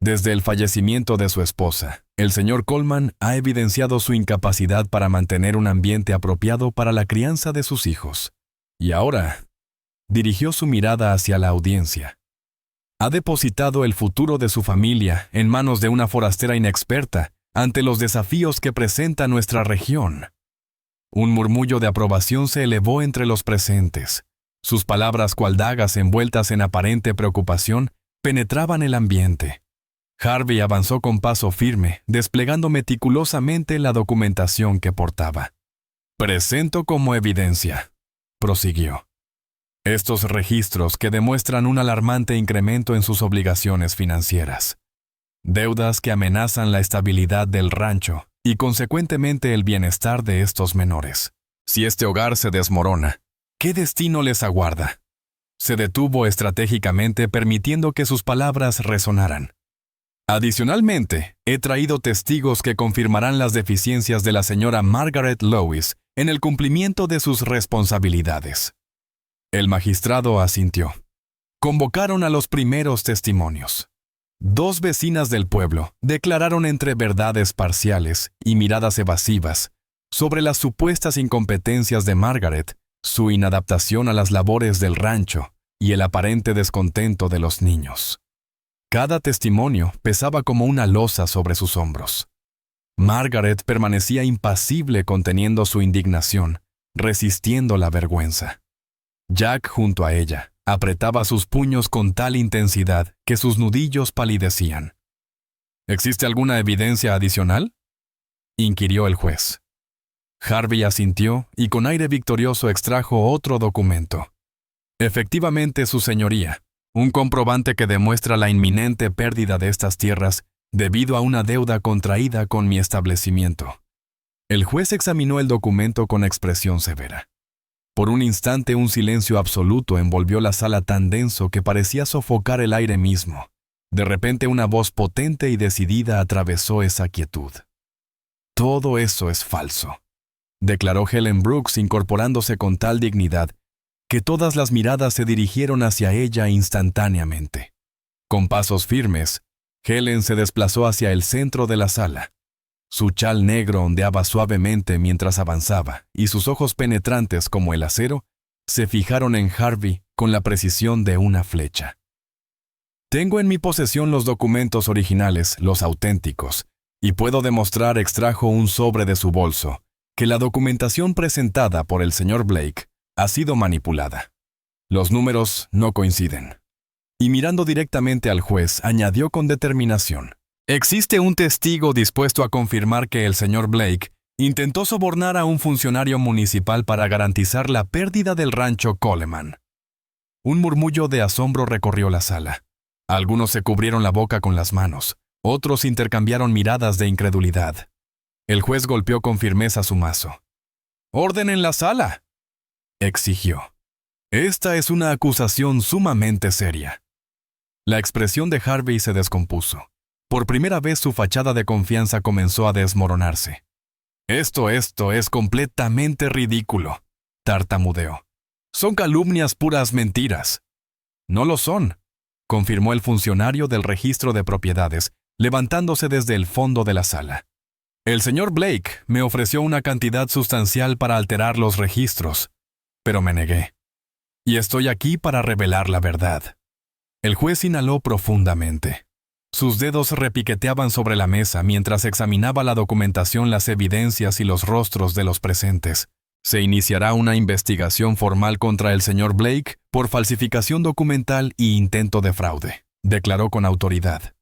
Desde el fallecimiento de su esposa, el señor Coleman ha evidenciado su incapacidad para mantener un ambiente apropiado para la crianza de sus hijos. Y ahora, dirigió su mirada hacia la audiencia. Ha depositado el futuro de su familia en manos de una forastera inexperta ante los desafíos que presenta nuestra región. Un murmullo de aprobación se elevó entre los presentes. Sus palabras, cual dagas envueltas en aparente preocupación, penetraban el ambiente. Harvey avanzó con paso firme, desplegando meticulosamente la documentación que portaba. «Presento como evidencia», prosiguió, «estos registros que demuestran un alarmante incremento en sus obligaciones financieras. Deudas que amenazan la estabilidad del rancho y consecuentemente el bienestar de estos menores. Si este hogar se desmorona, ¿qué destino les aguarda?». Se detuvo estratégicamente, permitiendo que sus palabras resonaran. «Adicionalmente, he traído testigos que confirmarán las deficiencias de la señora Margaret Lewis en el cumplimiento de sus responsabilidades». El magistrado asintió. Convocaron a los primeros testimonios. 2 vecinas del pueblo declararon entre verdades parciales y miradas evasivas sobre las supuestas incompetencias de Margaret, su inadaptación a las labores del rancho y el aparente descontento de los niños. Cada testimonio pesaba como una losa sobre sus hombros. Margaret permanecía impasible conteniendo su indignación, resistiendo la vergüenza. Jack, junto a ella, apretaba sus puños con tal intensidad que sus nudillos palidecían. ¿Existe alguna evidencia adicional?, inquirió el juez. Harvey asintió y con aire victorioso extrajo otro documento. Efectivamente, su señoría, un comprobante que demuestra la inminente pérdida de estas tierras debido a una deuda contraída con mi establecimiento. El juez examinó el documento con expresión severa. Por un instante un silencio absoluto envolvió la sala tan denso que parecía sofocar el aire mismo. De repente una voz potente y decidida atravesó esa quietud. «Todo eso es falso», declaró Helen Brooks incorporándose con tal dignidad que todas las miradas se dirigieron hacia ella instantáneamente. Con pasos firmes, Helen se desplazó hacia el centro de la sala. Su chal negro ondeaba suavemente mientras avanzaba, y sus ojos penetrantes como el acero se fijaron en Harvey con la precisión de una flecha. «Tengo en mi posesión los documentos originales, los auténticos, y puedo demostrar», extrajo un sobre de su bolso, «que la documentación presentada por el señor Blake ha sido manipulada. Los números no coinciden». Y mirando directamente al juez, añadió con determinación: «Existe un testigo dispuesto a confirmar que el señor Blake intentó sobornar a un funcionario municipal para garantizar la pérdida del rancho Coleman». Un murmullo de asombro recorrió la sala. Algunos se cubrieron la boca con las manos, otros intercambiaron miradas de incredulidad. El juez golpeó con firmeza su mazo. «¡Orden en la sala!», exigió. «Esta es una acusación sumamente seria». La expresión de Harvey se descompuso. Por primera vez su fachada de confianza comenzó a desmoronarse. Esto es completamente ridículo», tartamudeó. «Son calumnias, puras mentiras». «No lo son», confirmó el funcionario del registro de propiedades, levantándose desde el fondo de la sala. «El señor Blake me ofreció una cantidad sustancial para alterar los registros, pero me negué. Y estoy aquí para revelar la verdad». El juez inhaló profundamente. Sus dedos repiqueteaban sobre la mesa mientras examinaba la documentación, las evidencias y los rostros de los presentes. «Se iniciará una investigación formal contra el señor Blake por falsificación documental y intento de fraude», declaró con autoridad.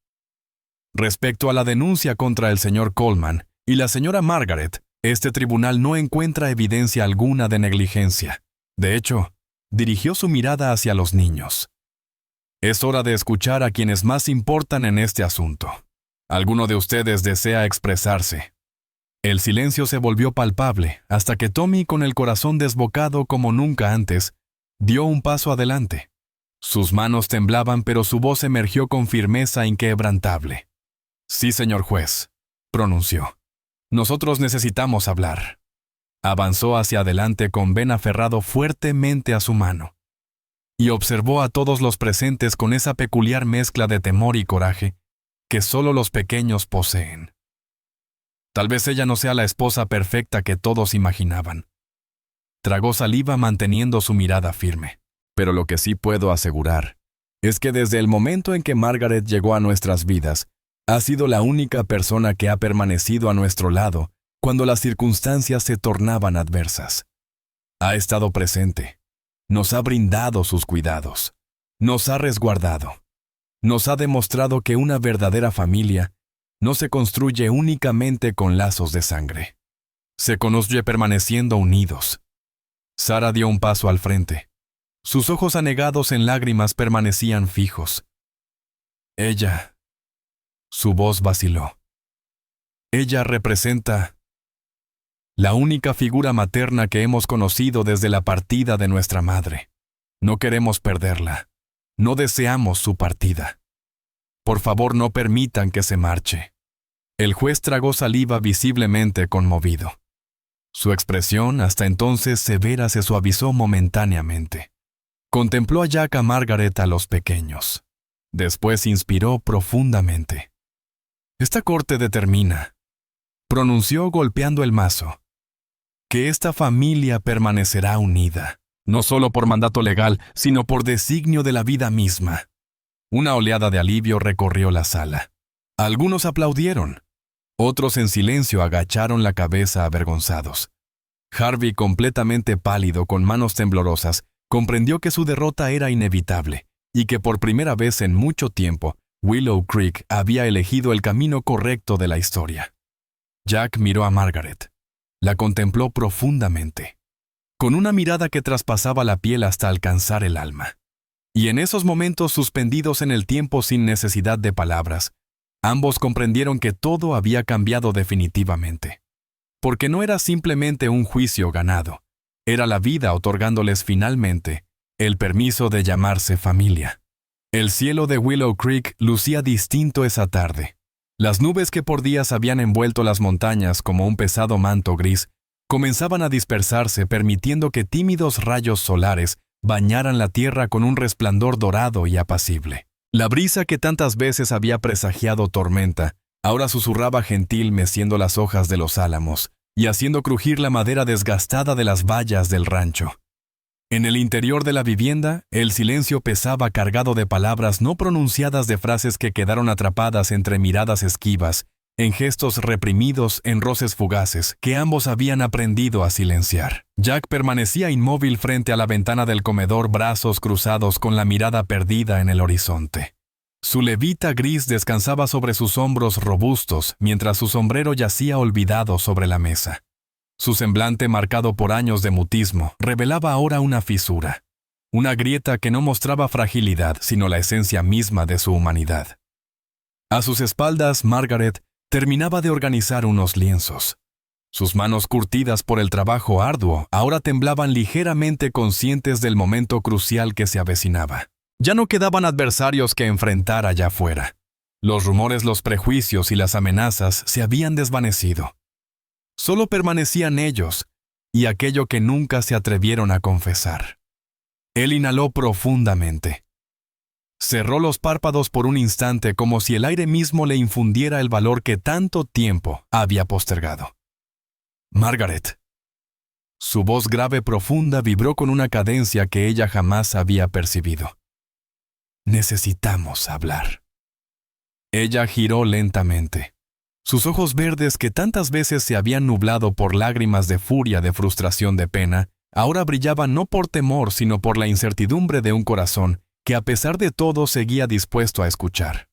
«Respecto a la denuncia contra el señor Coleman y la señora Margaret, este tribunal no encuentra evidencia alguna de negligencia. De hecho, dirigió su mirada hacia los niños. Es hora de escuchar a quienes más importan en este asunto. ¿Alguno de ustedes desea expresarse?». El silencio se volvió palpable hasta que Tommy, con el corazón desbocado como nunca antes, dio un paso adelante. Sus manos temblaban, pero su voz emergió con firmeza inquebrantable. «Sí, señor juez», pronunció. «Nosotros necesitamos hablar». Avanzó hacia adelante con Ben aferrado fuertemente a su mano y observó a todos los presentes con esa peculiar mezcla de temor y coraje que solo los pequeños poseen. Tal vez ella no sea la esposa perfecta que todos imaginaban. Tragó saliva manteniendo su mirada firme. «Pero lo que sí puedo asegurar es que desde el momento en que Margaret llegó a nuestras vidas, ha sido la única persona que ha permanecido a nuestro lado cuando las circunstancias se tornaban adversas. Ha estado presente, nos ha brindado sus cuidados, nos ha resguardado, nos ha demostrado que una verdadera familia no se construye únicamente con lazos de sangre. Se construye permaneciendo unidos». Sara dio un paso al frente. Sus ojos anegados en lágrimas permanecían fijos. «Ella», su voz vaciló. «Ella representa la única figura materna que hemos conocido desde la partida de nuestra madre. No queremos perderla. No deseamos su partida. Por favor, no permitan que se marche». El juez tragó saliva visiblemente conmovido. Su expresión, hasta entonces severa, se suavizó momentáneamente. Contempló a Jack, a Margaret, a los pequeños. Después inspiró profundamente. «Esta corte determina», pronunció golpeando el mazo, «que esta familia permanecerá unida, no solo por mandato legal, sino por designio de la vida misma». Una oleada de alivio recorrió la sala. Algunos aplaudieron, Otros en silencio agacharon la cabeza avergonzados. Harvey, completamente pálido, con manos temblorosas, comprendió que su derrota era inevitable y que por primera vez en mucho tiempo, Willow Creek había elegido el camino correcto de la historia. Jack miró a Margaret. La contempló profundamente, con una mirada que traspasaba la piel hasta alcanzar el alma. Y en esos momentos suspendidos en el tiempo sin necesidad de palabras, ambos comprendieron que todo había cambiado definitivamente. Porque no era simplemente un juicio ganado, era la vida otorgándoles finalmente el permiso de llamarse familia. El cielo de Willow Creek lucía distinto esa tarde. Las nubes que por días habían envuelto las montañas como un pesado manto gris comenzaban a dispersarse, permitiendo que tímidos rayos solares bañaran la tierra con un resplandor dorado y apacible. La brisa que tantas veces había presagiado tormenta, ahora susurraba gentil meciendo las hojas de los álamos y haciendo crujir la madera desgastada de las vallas del rancho. En el interior de la vivienda, el silencio pesaba cargado de palabras no pronunciadas, de frases que quedaron atrapadas entre miradas esquivas, en gestos reprimidos, en roces fugaces, que ambos habían aprendido a silenciar. Jack permanecía inmóvil frente a la ventana del comedor, brazos cruzados con la mirada perdida en el horizonte. Su levita gris descansaba sobre sus hombros robustos, mientras su sombrero yacía olvidado sobre la mesa. Su semblante, marcado por años de mutismo, revelaba ahora una fisura, una grieta que no mostraba fragilidad, sino la esencia misma de su humanidad. A sus espaldas, Margaret terminaba de organizar unos lienzos. Sus manos, curtidas por el trabajo arduo, ahora temblaban ligeramente, conscientes del momento crucial que se avecinaba. Ya no quedaban adversarios que enfrentar allá afuera. Los rumores, los prejuicios y las amenazas se habían desvanecido. Solo permanecían ellos y aquello que nunca se atrevieron a confesar. Él inhaló profundamente. Cerró los párpados por un instante, como si el aire mismo le infundiera el valor que tanto tiempo había postergado. Margaret. Su voz grave profunda vibró con una cadencia que ella jamás había percibido. Necesitamos hablar. Ella giró lentamente. Sus ojos verdes, que tantas veces se habían nublado por lágrimas de furia, de frustración, de pena, ahora brillaban no por temor, sino por la incertidumbre de un corazón que a pesar de todo seguía dispuesto a escuchar.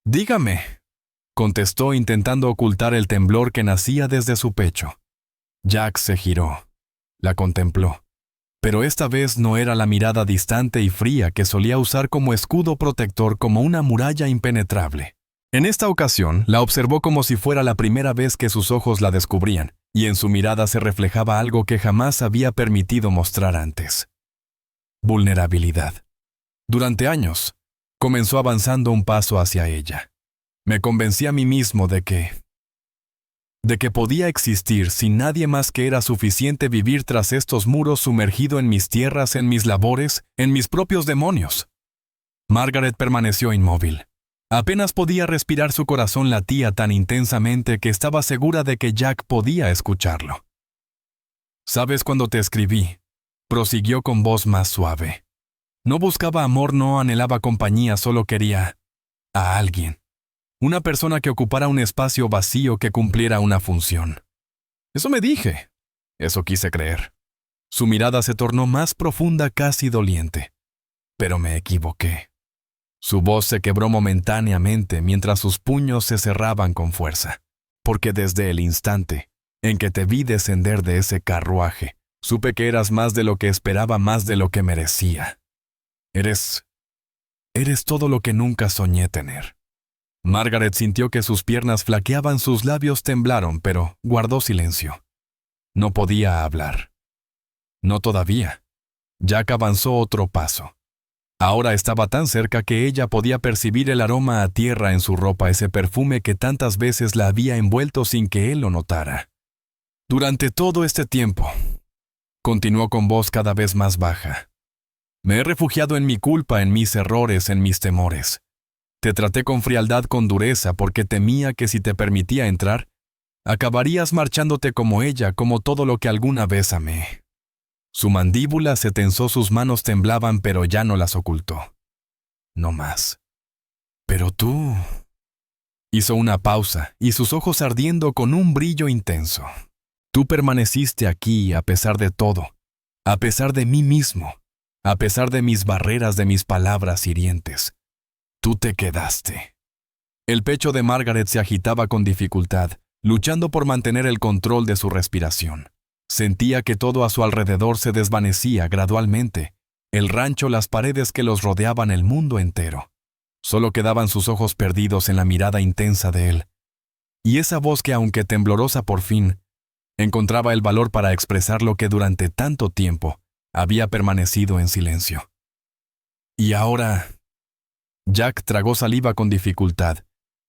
«Dígame», contestó, intentando ocultar el temblor que nacía desde su pecho. Jack se giró. La contempló. Pero esta vez no era la mirada distante y fría que solía usar como escudo protector, como una muralla impenetrable. En esta ocasión, la observó como si fuera la primera vez que sus ojos la descubrían, y en su mirada se reflejaba algo que jamás había permitido mostrar antes. Vulnerabilidad. Durante años, comenzó avanzando un paso hacia ella. Me convencí a mí mismo de que podía existir sin nadie más, que era suficiente vivir tras estos muros, sumergido en mis tierras, en mis labores, en mis propios demonios. Margaret permaneció inmóvil. Apenas podía respirar, su corazón latía tan intensamente que estaba segura de que Jack podía escucharlo. «¿Sabes cuando te escribí?», prosiguió con voz más suave. «No buscaba amor, no anhelaba compañía, solo quería a alguien. Una persona que ocupara un espacio vacío, que cumpliera una función. Eso me dije. Eso quise creer». Su mirada se tornó más profunda, casi doliente. «Pero me equivoqué». Su voz se quebró momentáneamente mientras sus puños se cerraban con fuerza. «Porque desde el instante en que te vi descender de ese carruaje, supe que eras más de lo que esperaba, más de lo que merecía. Eres todo lo que nunca soñé tener». Margaret sintió que sus piernas flaqueaban, sus labios temblaron, pero guardó silencio. No podía hablar. No todavía. Jack avanzó otro paso. Ahora estaba tan cerca que ella podía percibir el aroma a tierra en su ropa, ese perfume que tantas veces la había envuelto sin que él lo notara. «Durante todo este tiempo», continuó con voz cada vez más baja, «me he refugiado en mi culpa, en mis errores, en mis temores. Te traté con frialdad, con dureza, porque temía que si te permitía entrar, acabarías marchándote como ella, como todo lo que alguna vez amé». Su mandíbula se tensó, sus manos temblaban, pero ya no las ocultó. «No más». «Pero tú Hizo una pausa y sus ojos ardiendo con un brillo intenso. Tú permaneciste aquí a pesar de todo, a pesar de mí mismo, a pesar de mis barreras, de mis palabras hirientes. Tú te quedaste. El pecho de Margaret se agitaba con dificultad, luchando por mantener el control de su respiración. Sentía que todo a su alrededor se desvanecía gradualmente. El rancho, las paredes que los rodeaban, el mundo entero. Solo quedaban sus ojos perdidos en la mirada intensa de él. Y esa voz que, aunque temblorosa por fin, encontraba el valor para expresar lo que durante tanto tiempo había permanecido en silencio. Y ahora... Jack tragó saliva con dificultad,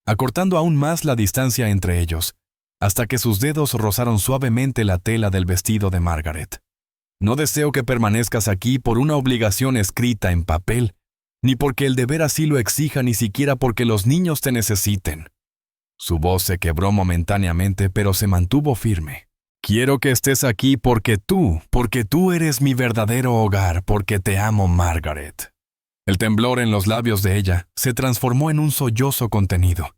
acortando aún más la distancia entre ellos, hasta que sus dedos rozaron suavemente la tela del vestido de Margaret. No deseo que permanezcas aquí por una obligación escrita en papel, ni porque el deber así lo exija, ni siquiera porque los niños te necesiten. Su voz se quebró momentáneamente, pero se mantuvo firme. Quiero que estés aquí porque tú eres mi verdadero hogar, porque te amo, Margaret. El temblor en los labios de ella se transformó en un sollozo contenido,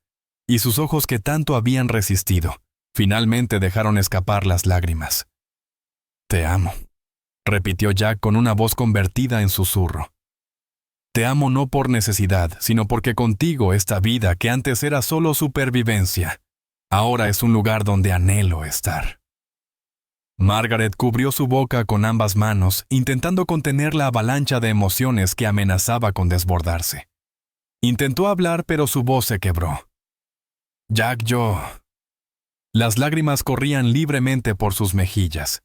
y sus ojos que tanto habían resistido, finalmente dejaron escapar las lágrimas. Te amo, repitió Jack con una voz convertida en susurro. Te amo no por necesidad, sino porque contigo esta vida que antes era solo supervivencia, ahora es un lugar donde anhelo estar. Margaret cubrió su boca con ambas manos, intentando contener la avalancha de emociones que amenazaba con desbordarse. Intentó hablar, pero su voz se quebró. Jack, Las lágrimas corrían libremente por sus mejillas,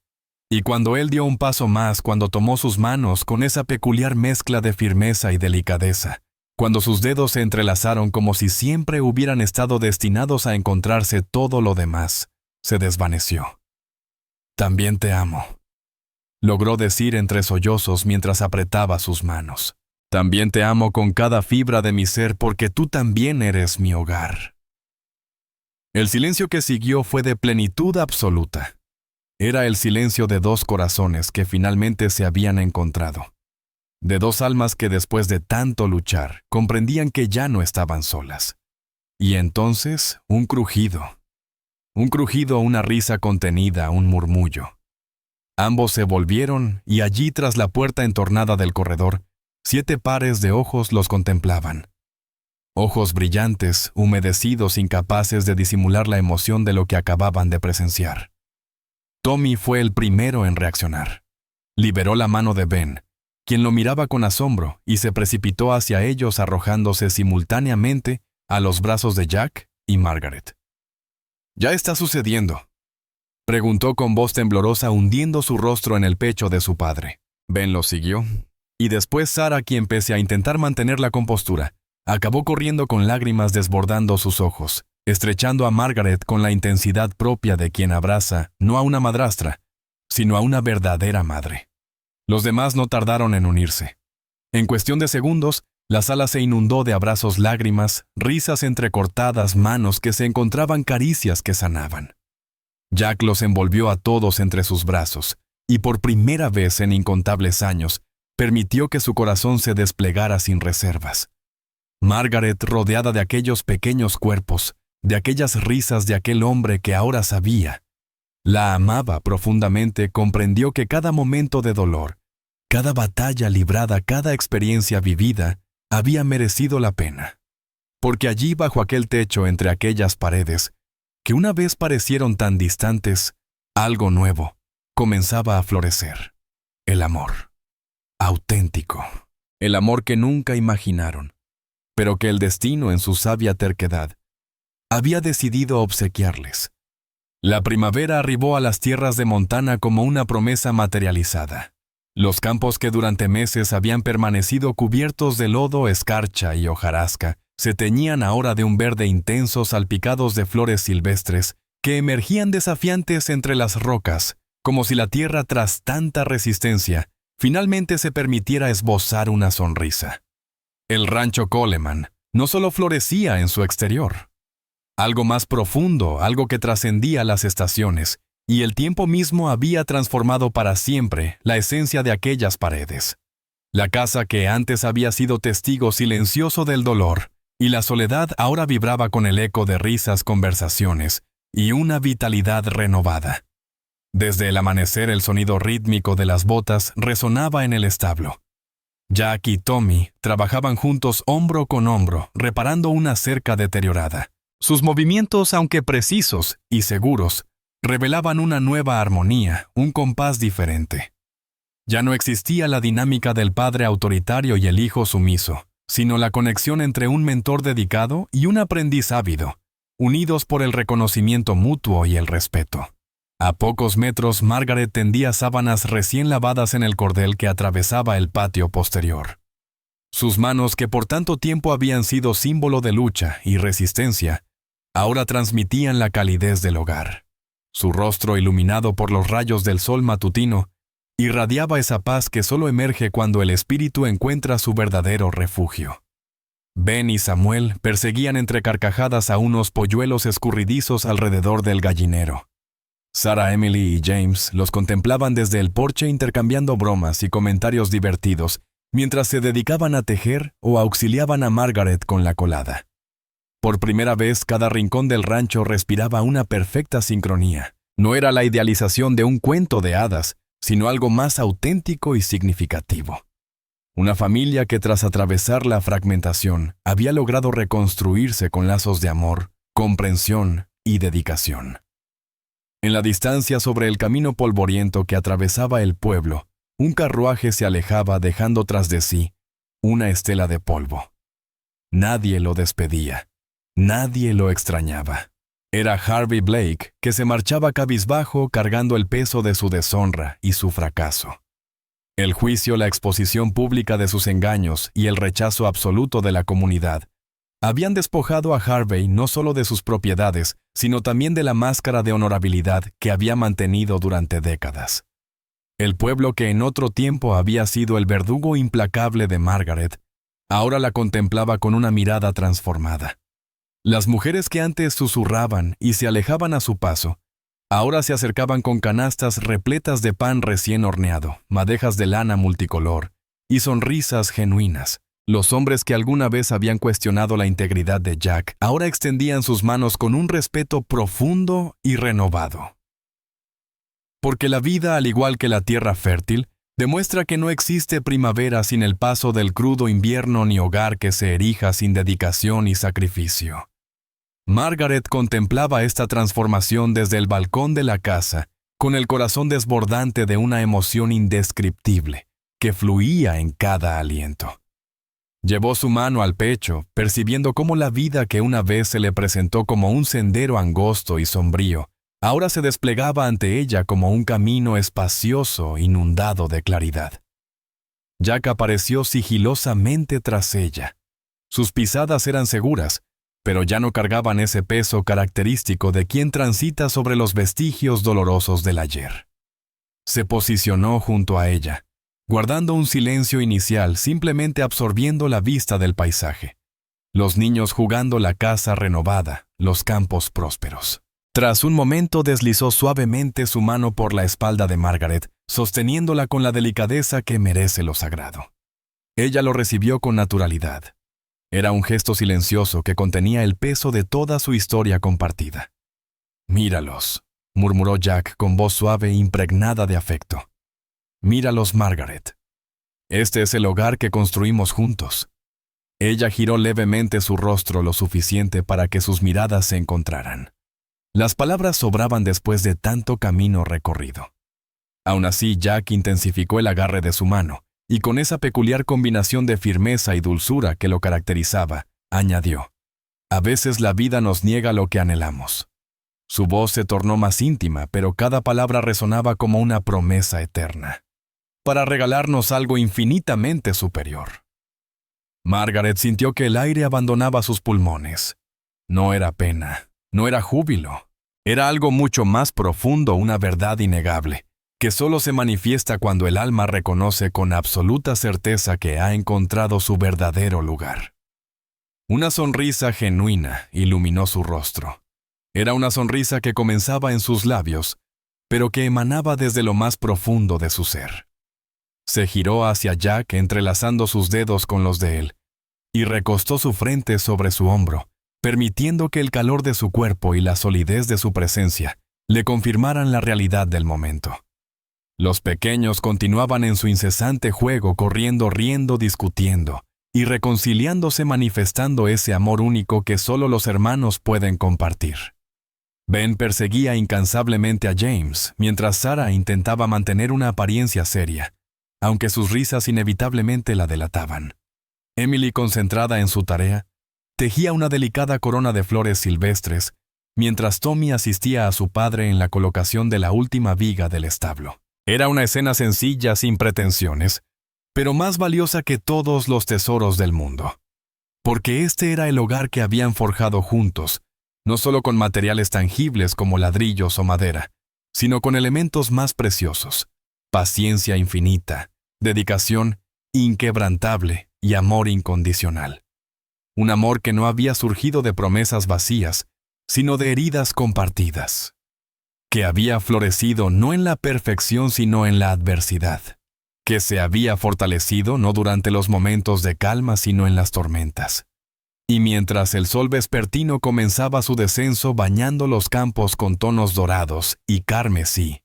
y cuando él dio un paso más, cuando tomó sus manos con esa peculiar mezcla de firmeza y delicadeza, cuando sus dedos se entrelazaron como si siempre hubieran estado destinados a encontrarse todo lo demás, se desvaneció. También te amo, logró decir entre sollozos mientras apretaba sus manos. También te amo con cada fibra de mi ser porque tú también eres mi hogar. El silencio que siguió fue de plenitud absoluta. Era el silencio de dos corazones que finalmente se habían encontrado. De dos almas que después de tanto luchar comprendían que ya no estaban solas. Y entonces un crujido, una risa contenida, un murmullo. Ambos se volvieron y allí tras la puerta entornada del corredor, 7 pares de ojos los contemplaban. Ojos brillantes, humedecidos, incapaces de disimular la emoción de lo que acababan de presenciar. Tommy fue el primero en reaccionar. Liberó la mano de Ben, quien lo miraba con asombro, y se precipitó hacia ellos arrojándose simultáneamente a los brazos de Jack y Margaret. «¿Ya está sucediendo?», preguntó con voz temblorosa, hundiendo su rostro en el pecho de su padre. Ben lo siguió, y después Sarah, quien pese a intentar mantener la compostura, acabó corriendo con lágrimas desbordando sus ojos, estrechando a Margaret con la intensidad propia de quien abraza, no a una madrastra, sino a una verdadera madre. Los demás no tardaron en unirse. En cuestión de segundos, la sala se inundó de abrazos, lágrimas, risas entrecortadas, manos que se encontraban, caricias que sanaban. Jack los envolvió a todos entre sus brazos, y por primera vez en incontables años, permitió que su corazón se desplegara sin reservas. Margaret, rodeada de aquellos pequeños cuerpos, de aquellas risas de aquel hombre que ahora sabía, la amaba profundamente, comprendió que cada momento de dolor, cada batalla librada, cada experiencia vivida, había merecido la pena. Porque allí bajo aquel techo, entre aquellas paredes, que una vez parecieron tan distantes, algo nuevo comenzaba a florecer. El amor. Auténtico. El amor que nunca imaginaron, pero que el destino en su sabia terquedad había decidido obsequiarles. La primavera arribó a las tierras de Montana como una promesa materializada. Los campos que durante meses habían permanecido cubiertos de lodo, escarcha y hojarasca, se teñían ahora de un verde intenso salpicados de flores silvestres que emergían desafiantes entre las rocas, como si la tierra tras tanta resistencia finalmente se permitiera esbozar una sonrisa. El rancho Coleman no solo florecía en su exterior. Algo más profundo, algo que trascendía las estaciones, y el tiempo mismo había transformado para siempre la esencia de aquellas paredes. La casa que antes había sido testigo silencioso del dolor, y la soledad ahora vibraba con el eco de risas, conversaciones y una vitalidad renovada. Desde el amanecer el sonido rítmico de las botas resonaba en el establo. Jack y Tommy trabajaban juntos hombro con hombro, reparando una cerca deteriorada. Sus movimientos, aunque precisos y seguros, revelaban una nueva armonía, un compás diferente. Ya no existía la dinámica del padre autoritario y el hijo sumiso, sino la conexión entre un mentor dedicado y un aprendiz ávido, unidos por el reconocimiento mutuo y el respeto. A pocos metros, Margaret tendía sábanas recién lavadas en el cordel que atravesaba el patio posterior. Sus manos, que por tanto tiempo habían sido símbolo de lucha y resistencia, ahora transmitían la calidez del hogar. Su rostro, iluminado por los rayos del sol matutino, irradiaba esa paz que solo emerge cuando el espíritu encuentra su verdadero refugio. Ben y Samuel perseguían entre carcajadas a unos polluelos escurridizos alrededor del gallinero. Sarah, Emily y James los contemplaban desde el porche intercambiando bromas y comentarios divertidos, mientras se dedicaban a tejer o auxiliaban a Margaret con la colada. Por primera vez, cada rincón del rancho respiraba una perfecta sincronía. No era la idealización de un cuento de hadas, sino algo más auténtico y significativo. Una familia que tras atravesar la fragmentación había logrado reconstruirse con lazos de amor, comprensión y dedicación. En la distancia sobre el camino polvoriento que atravesaba el pueblo, un carruaje se alejaba dejando tras de sí una estela de polvo. Nadie lo despedía, nadie lo extrañaba. Era Harvey Blake, que se marchaba cabizbajo cargando el peso de su deshonra y su fracaso. El juicio, la exposición pública de sus engaños y el rechazo absoluto de la comunidad habían despojado a Harvey no solo de sus propiedades, sino también de la máscara de honorabilidad que había mantenido durante décadas. El pueblo que en otro tiempo había sido el verdugo implacable de Margaret, ahora la contemplaba con una mirada transformada. Las mujeres que antes susurraban y se alejaban a su paso, ahora se acercaban con canastas repletas de pan recién horneado, madejas de lana multicolor y sonrisas genuinas. Los hombres que alguna vez habían cuestionado la integridad de Jack ahora extendían sus manos con un respeto profundo y renovado. Porque la vida, al igual que la tierra fértil, demuestra que no existe primavera sin el paso del crudo invierno ni hogar que se erija sin dedicación y sacrificio. Margaret contemplaba esta transformación desde el balcón de la casa, con el corazón desbordante de una emoción indescriptible que fluía en cada aliento. Llevó su mano al pecho, percibiendo cómo la vida que una vez se le presentó como un sendero angosto y sombrío, ahora se desplegaba ante ella como un camino espacioso inundado de claridad. Jack apareció sigilosamente tras ella. Sus pisadas eran seguras, pero ya no cargaban ese peso característico de quien transita sobre los vestigios dolorosos del ayer. Se posicionó junto a ella, guardando un silencio inicial, simplemente absorbiendo la vista del paisaje. Los niños jugando, la casa renovada, los campos prósperos. Tras un momento deslizó suavemente su mano por la espalda de Margaret, sosteniéndola con la delicadeza que merece lo sagrado. Ella lo recibió con naturalidad. Era un gesto silencioso que contenía el peso de toda su historia compartida. «Míralos», murmuró Jack con voz suave e impregnada de afecto. «Míralos, Margaret. Este es el hogar que construimos juntos». Ella giró levemente su rostro lo suficiente para que sus miradas se encontraran. Las palabras sobraban después de tanto camino recorrido. Aún así, Jack intensificó el agarre de su mano, y con esa peculiar combinación de firmeza y dulzura que lo caracterizaba, añadió: «A veces la vida nos niega lo que anhelamos». Su voz se tornó más íntima, pero cada palabra resonaba como una promesa eterna, para regalarnos algo infinitamente superior. Margaret sintió que el aire abandonaba sus pulmones. No era pena, no era júbilo, era algo mucho más profundo, una verdad innegable, que solo se manifiesta cuando el alma reconoce con absoluta certeza que ha encontrado su verdadero lugar. Una sonrisa genuina iluminó su rostro. Era una sonrisa que comenzaba en sus labios, pero que emanaba desde lo más profundo de su ser. Se giró hacia Jack entrelazando sus dedos con los de él, y recostó su frente sobre su hombro, permitiendo que el calor de su cuerpo y la solidez de su presencia le confirmaran la realidad del momento. Los pequeños continuaban en su incesante juego, corriendo, riendo, discutiendo y reconciliándose, manifestando ese amor único que solo los hermanos pueden compartir. Ben perseguía incansablemente a James, mientras Sarah intentaba mantener una apariencia seria, aunque sus risas inevitablemente la delataban. Emily, concentrada en su tarea, tejía una delicada corona de flores silvestres, mientras Tommy asistía a su padre en la colocación de la última viga del establo. Era una escena sencilla, sin pretensiones, pero más valiosa que todos los tesoros del mundo, porque este era el hogar que habían forjado juntos, no solo con materiales tangibles como ladrillos o madera, sino con elementos más preciosos: paciencia infinita, dedicación inquebrantable y amor incondicional. Un amor que no había surgido de promesas vacías, sino de heridas compartidas, que había florecido no en la perfección sino en la adversidad, que se había fortalecido no durante los momentos de calma sino en las tormentas. Y mientras el sol vespertino comenzaba su descenso bañando los campos con tonos dorados y carmesí,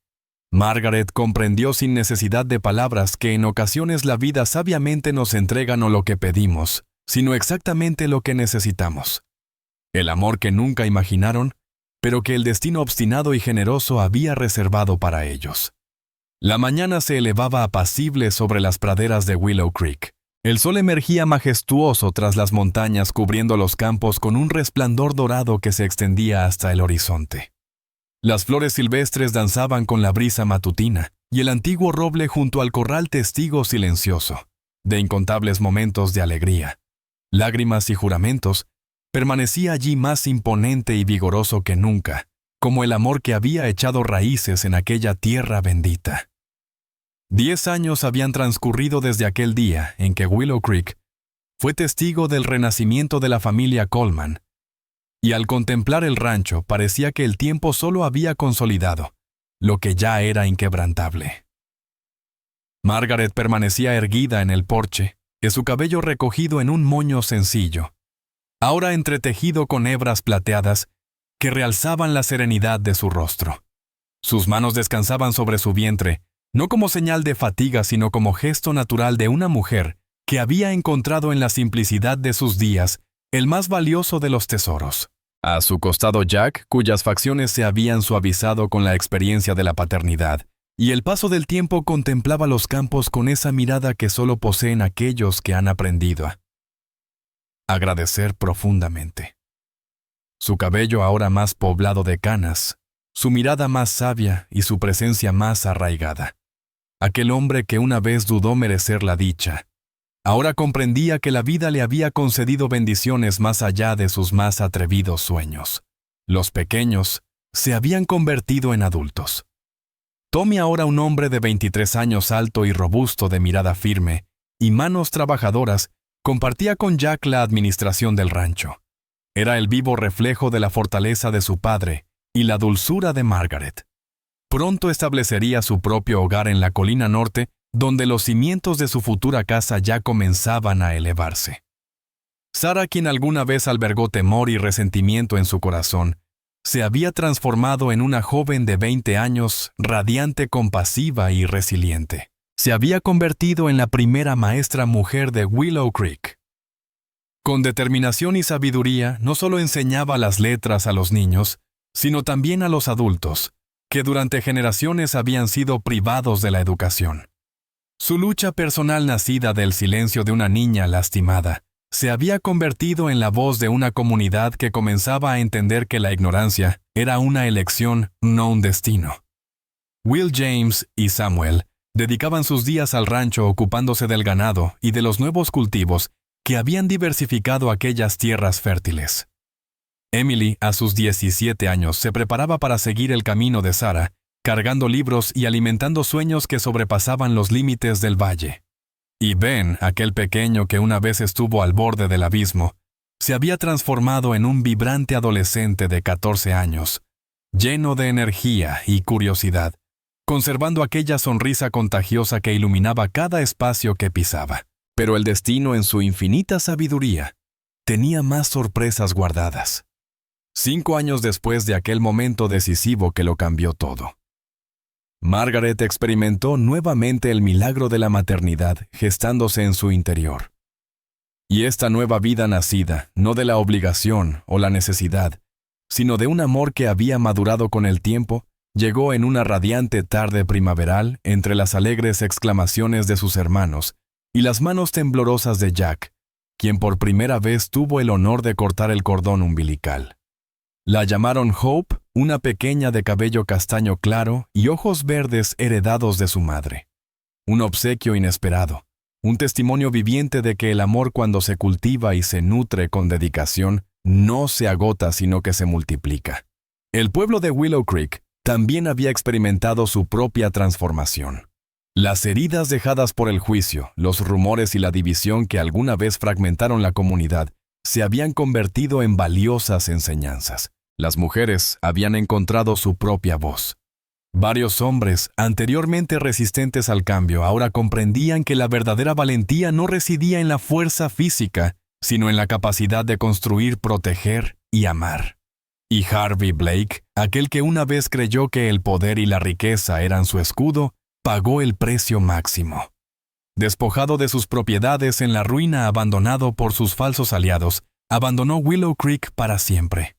Margaret comprendió sin necesidad de palabras que en ocasiones la vida sabiamente nos entrega no lo que pedimos, sino exactamente lo que necesitamos. El amor que nunca imaginaron, pero que el destino obstinado y generoso había reservado para ellos. La mañana se elevaba apacible sobre las praderas de Willow Creek. El sol emergía majestuoso tras las montañas, cubriendo los campos con un resplandor dorado que se extendía hasta el horizonte. Las flores silvestres danzaban con la brisa matutina, y el antiguo roble junto al corral, testigo silencioso de incontables momentos de alegría, lágrimas y juramentos, permanecía allí más imponente y vigoroso que nunca, como el amor que había echado raíces en aquella tierra bendita. 10 años habían transcurrido desde aquel día en que Willow Creek fue testigo del renacimiento de la familia Coleman, y al contemplar el rancho parecía que el tiempo solo había consolidado lo que ya era inquebrantable. Margaret permanecía erguida en el porche, su cabello recogido en un moño sencillo, ahora entretejido con hebras plateadas que realzaban la serenidad de su rostro. Sus manos descansaban sobre su vientre, no como señal de fatiga, sino como gesto natural de una mujer que había encontrado en la simplicidad de sus días el más valioso de los tesoros. A su costado Jack, cuyas facciones se habían suavizado con la experiencia de la paternidad, y el paso del tiempo contemplaba los campos con esa mirada que solo poseen aquellos que han aprendido a agradecer profundamente. Su cabello ahora más poblado de canas, su mirada más sabia y su presencia más arraigada. Aquel hombre que una vez dudó merecer la dicha, ahora comprendía que la vida le había concedido bendiciones más allá de sus más atrevidos sueños. Los pequeños se habían convertido en adultos. Tommy, ahora un hombre de 23 años, alto y robusto, de mirada firme y manos trabajadoras, compartía con Jack la administración del rancho. Era el vivo reflejo de la fortaleza de su padre y la dulzura de Margaret. Pronto establecería su propio hogar en la colina norte, donde los cimientos de su futura casa ya comenzaban a elevarse. Sarah, quien alguna vez albergó temor y resentimiento en su corazón, se había transformado en una joven de 20 años, radiante, compasiva y resiliente. Se había convertido en la primera maestra mujer de Willow Creek. Con determinación y sabiduría, no solo enseñaba las letras a los niños, sino también a los adultos, que durante generaciones habían sido privados de la educación. Su lucha personal, nacida del silencio de una niña lastimada, se había convertido en la voz de una comunidad que comenzaba a entender que la ignorancia era una elección, no un destino. Will, James y Samuel dedicaban sus días al rancho, ocupándose del ganado y de los nuevos cultivos que habían diversificado aquellas tierras fértiles. Emily, a sus 17 años, se preparaba para seguir el camino de Sarah, cargando libros y alimentando sueños que sobrepasaban los límites del valle. Y Ben, aquel pequeño que una vez estuvo al borde del abismo, se había transformado en un vibrante adolescente de 14 años, lleno de energía y curiosidad, conservando aquella sonrisa contagiosa que iluminaba cada espacio que pisaba. Pero el destino, en su infinita sabiduría, tenía más sorpresas guardadas. 5 años después de aquel momento decisivo que lo cambió todo, Margaret experimentó nuevamente el milagro de la maternidad gestándose en su interior. Y esta nueva vida nacida, no de la obligación o la necesidad, sino de un amor que había madurado con el tiempo, llegó en una radiante tarde primaveral entre las alegres exclamaciones de sus hermanos y las manos temblorosas de Jack, quien por primera vez tuvo el honor de cortar el cordón umbilical. La llamaron Hope, una pequeña de cabello castaño claro y ojos verdes heredados de su madre. Un obsequio inesperado, un testimonio viviente de que el amor, cuando se cultiva y se nutre con dedicación, no se agota sino que se multiplica. El pueblo de Willow Creek también había experimentado su propia transformación. Las heridas dejadas por el juicio, los rumores y la división que alguna vez fragmentaron la comunidad, se habían convertido en valiosas enseñanzas. Las mujeres habían encontrado su propia voz. Varios hombres, anteriormente resistentes al cambio, ahora comprendían que la verdadera valentía no residía en la fuerza física, sino en la capacidad de construir, proteger y amar. Y Harvey Blake, aquel que una vez creyó que el poder y la riqueza eran su escudo, pagó el precio máximo. Despojado de sus propiedades en la ruina, abandonado por sus falsos aliados, abandonó Willow Creek para siempre.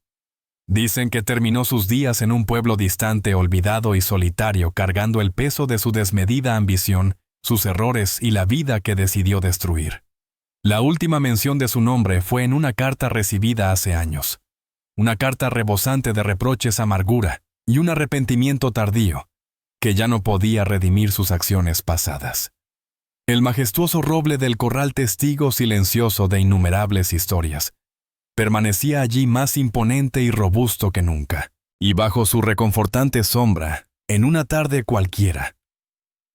Dicen que terminó sus días en un pueblo distante, olvidado y solitario, cargando el peso de su desmedida ambición, sus errores y la vida que decidió destruir. La última mención de su nombre fue en una carta recibida hace años. Una carta rebosante de reproches, amargura y un arrepentimiento tardío, que ya no podía redimir sus acciones pasadas. El majestuoso roble del corral, testigo silencioso de innumerables historias, permanecía allí más imponente y robusto que nunca, y bajo su reconfortante sombra, en una tarde cualquiera,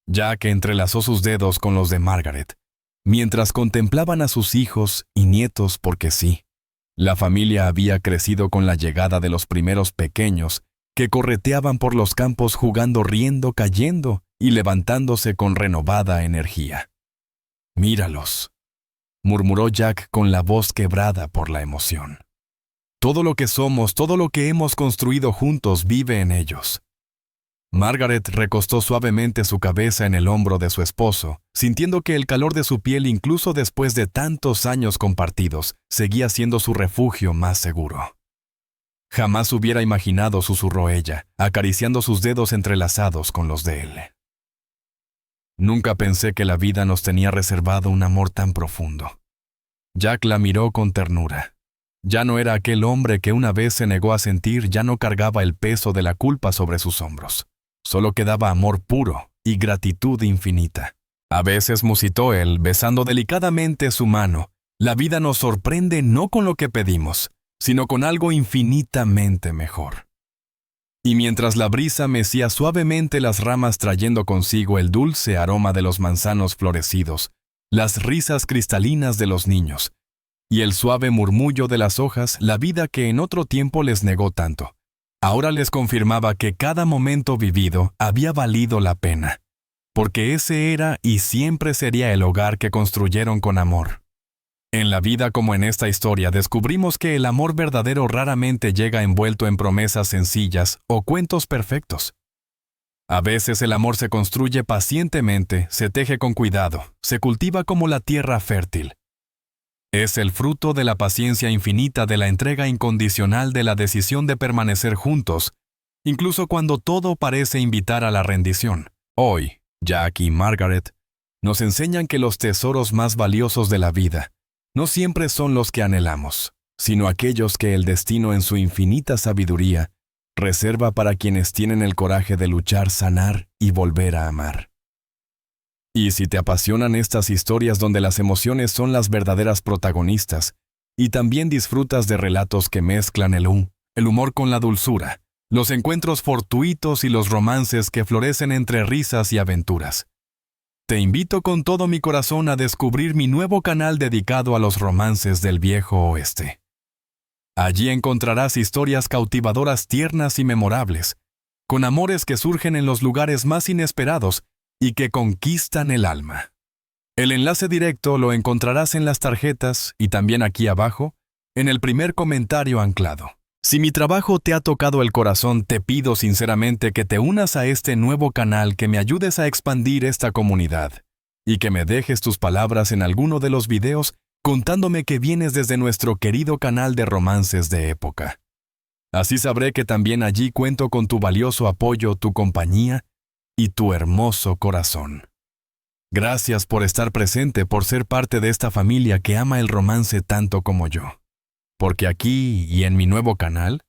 Jack entrelazó sus dedos con los de Margaret, mientras contemplaban a sus hijos y nietos, porque sí, la familia había crecido con la llegada de los primeros pequeños que correteaban por los campos jugando, riendo, cayendo y levantándose con renovada energía. «Míralos», murmuró Jack con la voz quebrada por la emoción. «Todo lo que somos, todo lo que hemos construido juntos vive en ellos». Margaret recostó suavemente su cabeza en el hombro de su esposo, sintiendo que el calor de su piel, incluso después de tantos años compartidos, seguía siendo su refugio más seguro. «Jamás hubiera imaginado», susurró ella, acariciando sus dedos entrelazados con los de él. «Nunca pensé que la vida nos tenía reservado un amor tan profundo». Jack la miró con ternura. Ya no era aquel hombre que una vez se negó a sentir, ya no cargaba el peso de la culpa sobre sus hombros. Solo quedaba amor puro y gratitud infinita. «A veces», musitó él, besando delicadamente su mano, «la vida nos sorprende no con lo que pedimos, sino con algo infinitamente mejor». Y mientras la brisa mecía suavemente las ramas trayendo consigo el dulce aroma de los manzanos florecidos, las risas cristalinas de los niños, y el suave murmullo de las hojas, la vida que en otro tiempo les negó tanto, ahora les confirmaba que cada momento vivido había valido la pena, porque ese era y siempre sería el hogar que construyeron con amor. En la vida, como en esta historia, descubrimos que el amor verdadero raramente llega envuelto en promesas sencillas o cuentos perfectos. A veces el amor se construye pacientemente, se teje con cuidado, se cultiva como la tierra fértil. Es el fruto de la paciencia infinita, de la entrega incondicional, de la decisión de permanecer juntos, incluso cuando todo parece invitar a la rendición. Hoy, Jack y Margaret nos enseñan que los tesoros más valiosos de la vida no siempre son los que anhelamos, sino aquellos que el destino, en su infinita sabiduría, reserva para quienes tienen el coraje de luchar, sanar y volver a amar. Y si te apasionan estas historias donde las emociones son las verdaderas protagonistas, y también disfrutas de relatos que mezclan el humor con la dulzura, los encuentros fortuitos y los romances que florecen entre risas y aventuras, te invito con todo mi corazón a descubrir mi nuevo canal dedicado a los romances del Viejo Oeste. Allí encontrarás historias cautivadoras, tiernas y memorables, con amores que surgen en los lugares más inesperados y que conquistan el alma. El enlace directo lo encontrarás en las tarjetas y también aquí abajo, en el primer comentario anclado. Si mi trabajo te ha tocado el corazón, te pido sinceramente que te unas a este nuevo canal, que me ayudes a expandir esta comunidad y que me dejes tus palabras en alguno de los videos contándome que vienes desde nuestro querido canal de romances de época. Así sabré que también allí cuento con tu valioso apoyo, tu compañía y tu hermoso corazón. Gracias por estar presente, por ser parte de esta familia que ama el romance tanto como yo. Porque aquí y en mi nuevo canal,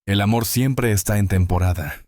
el amor siempre está en temporada.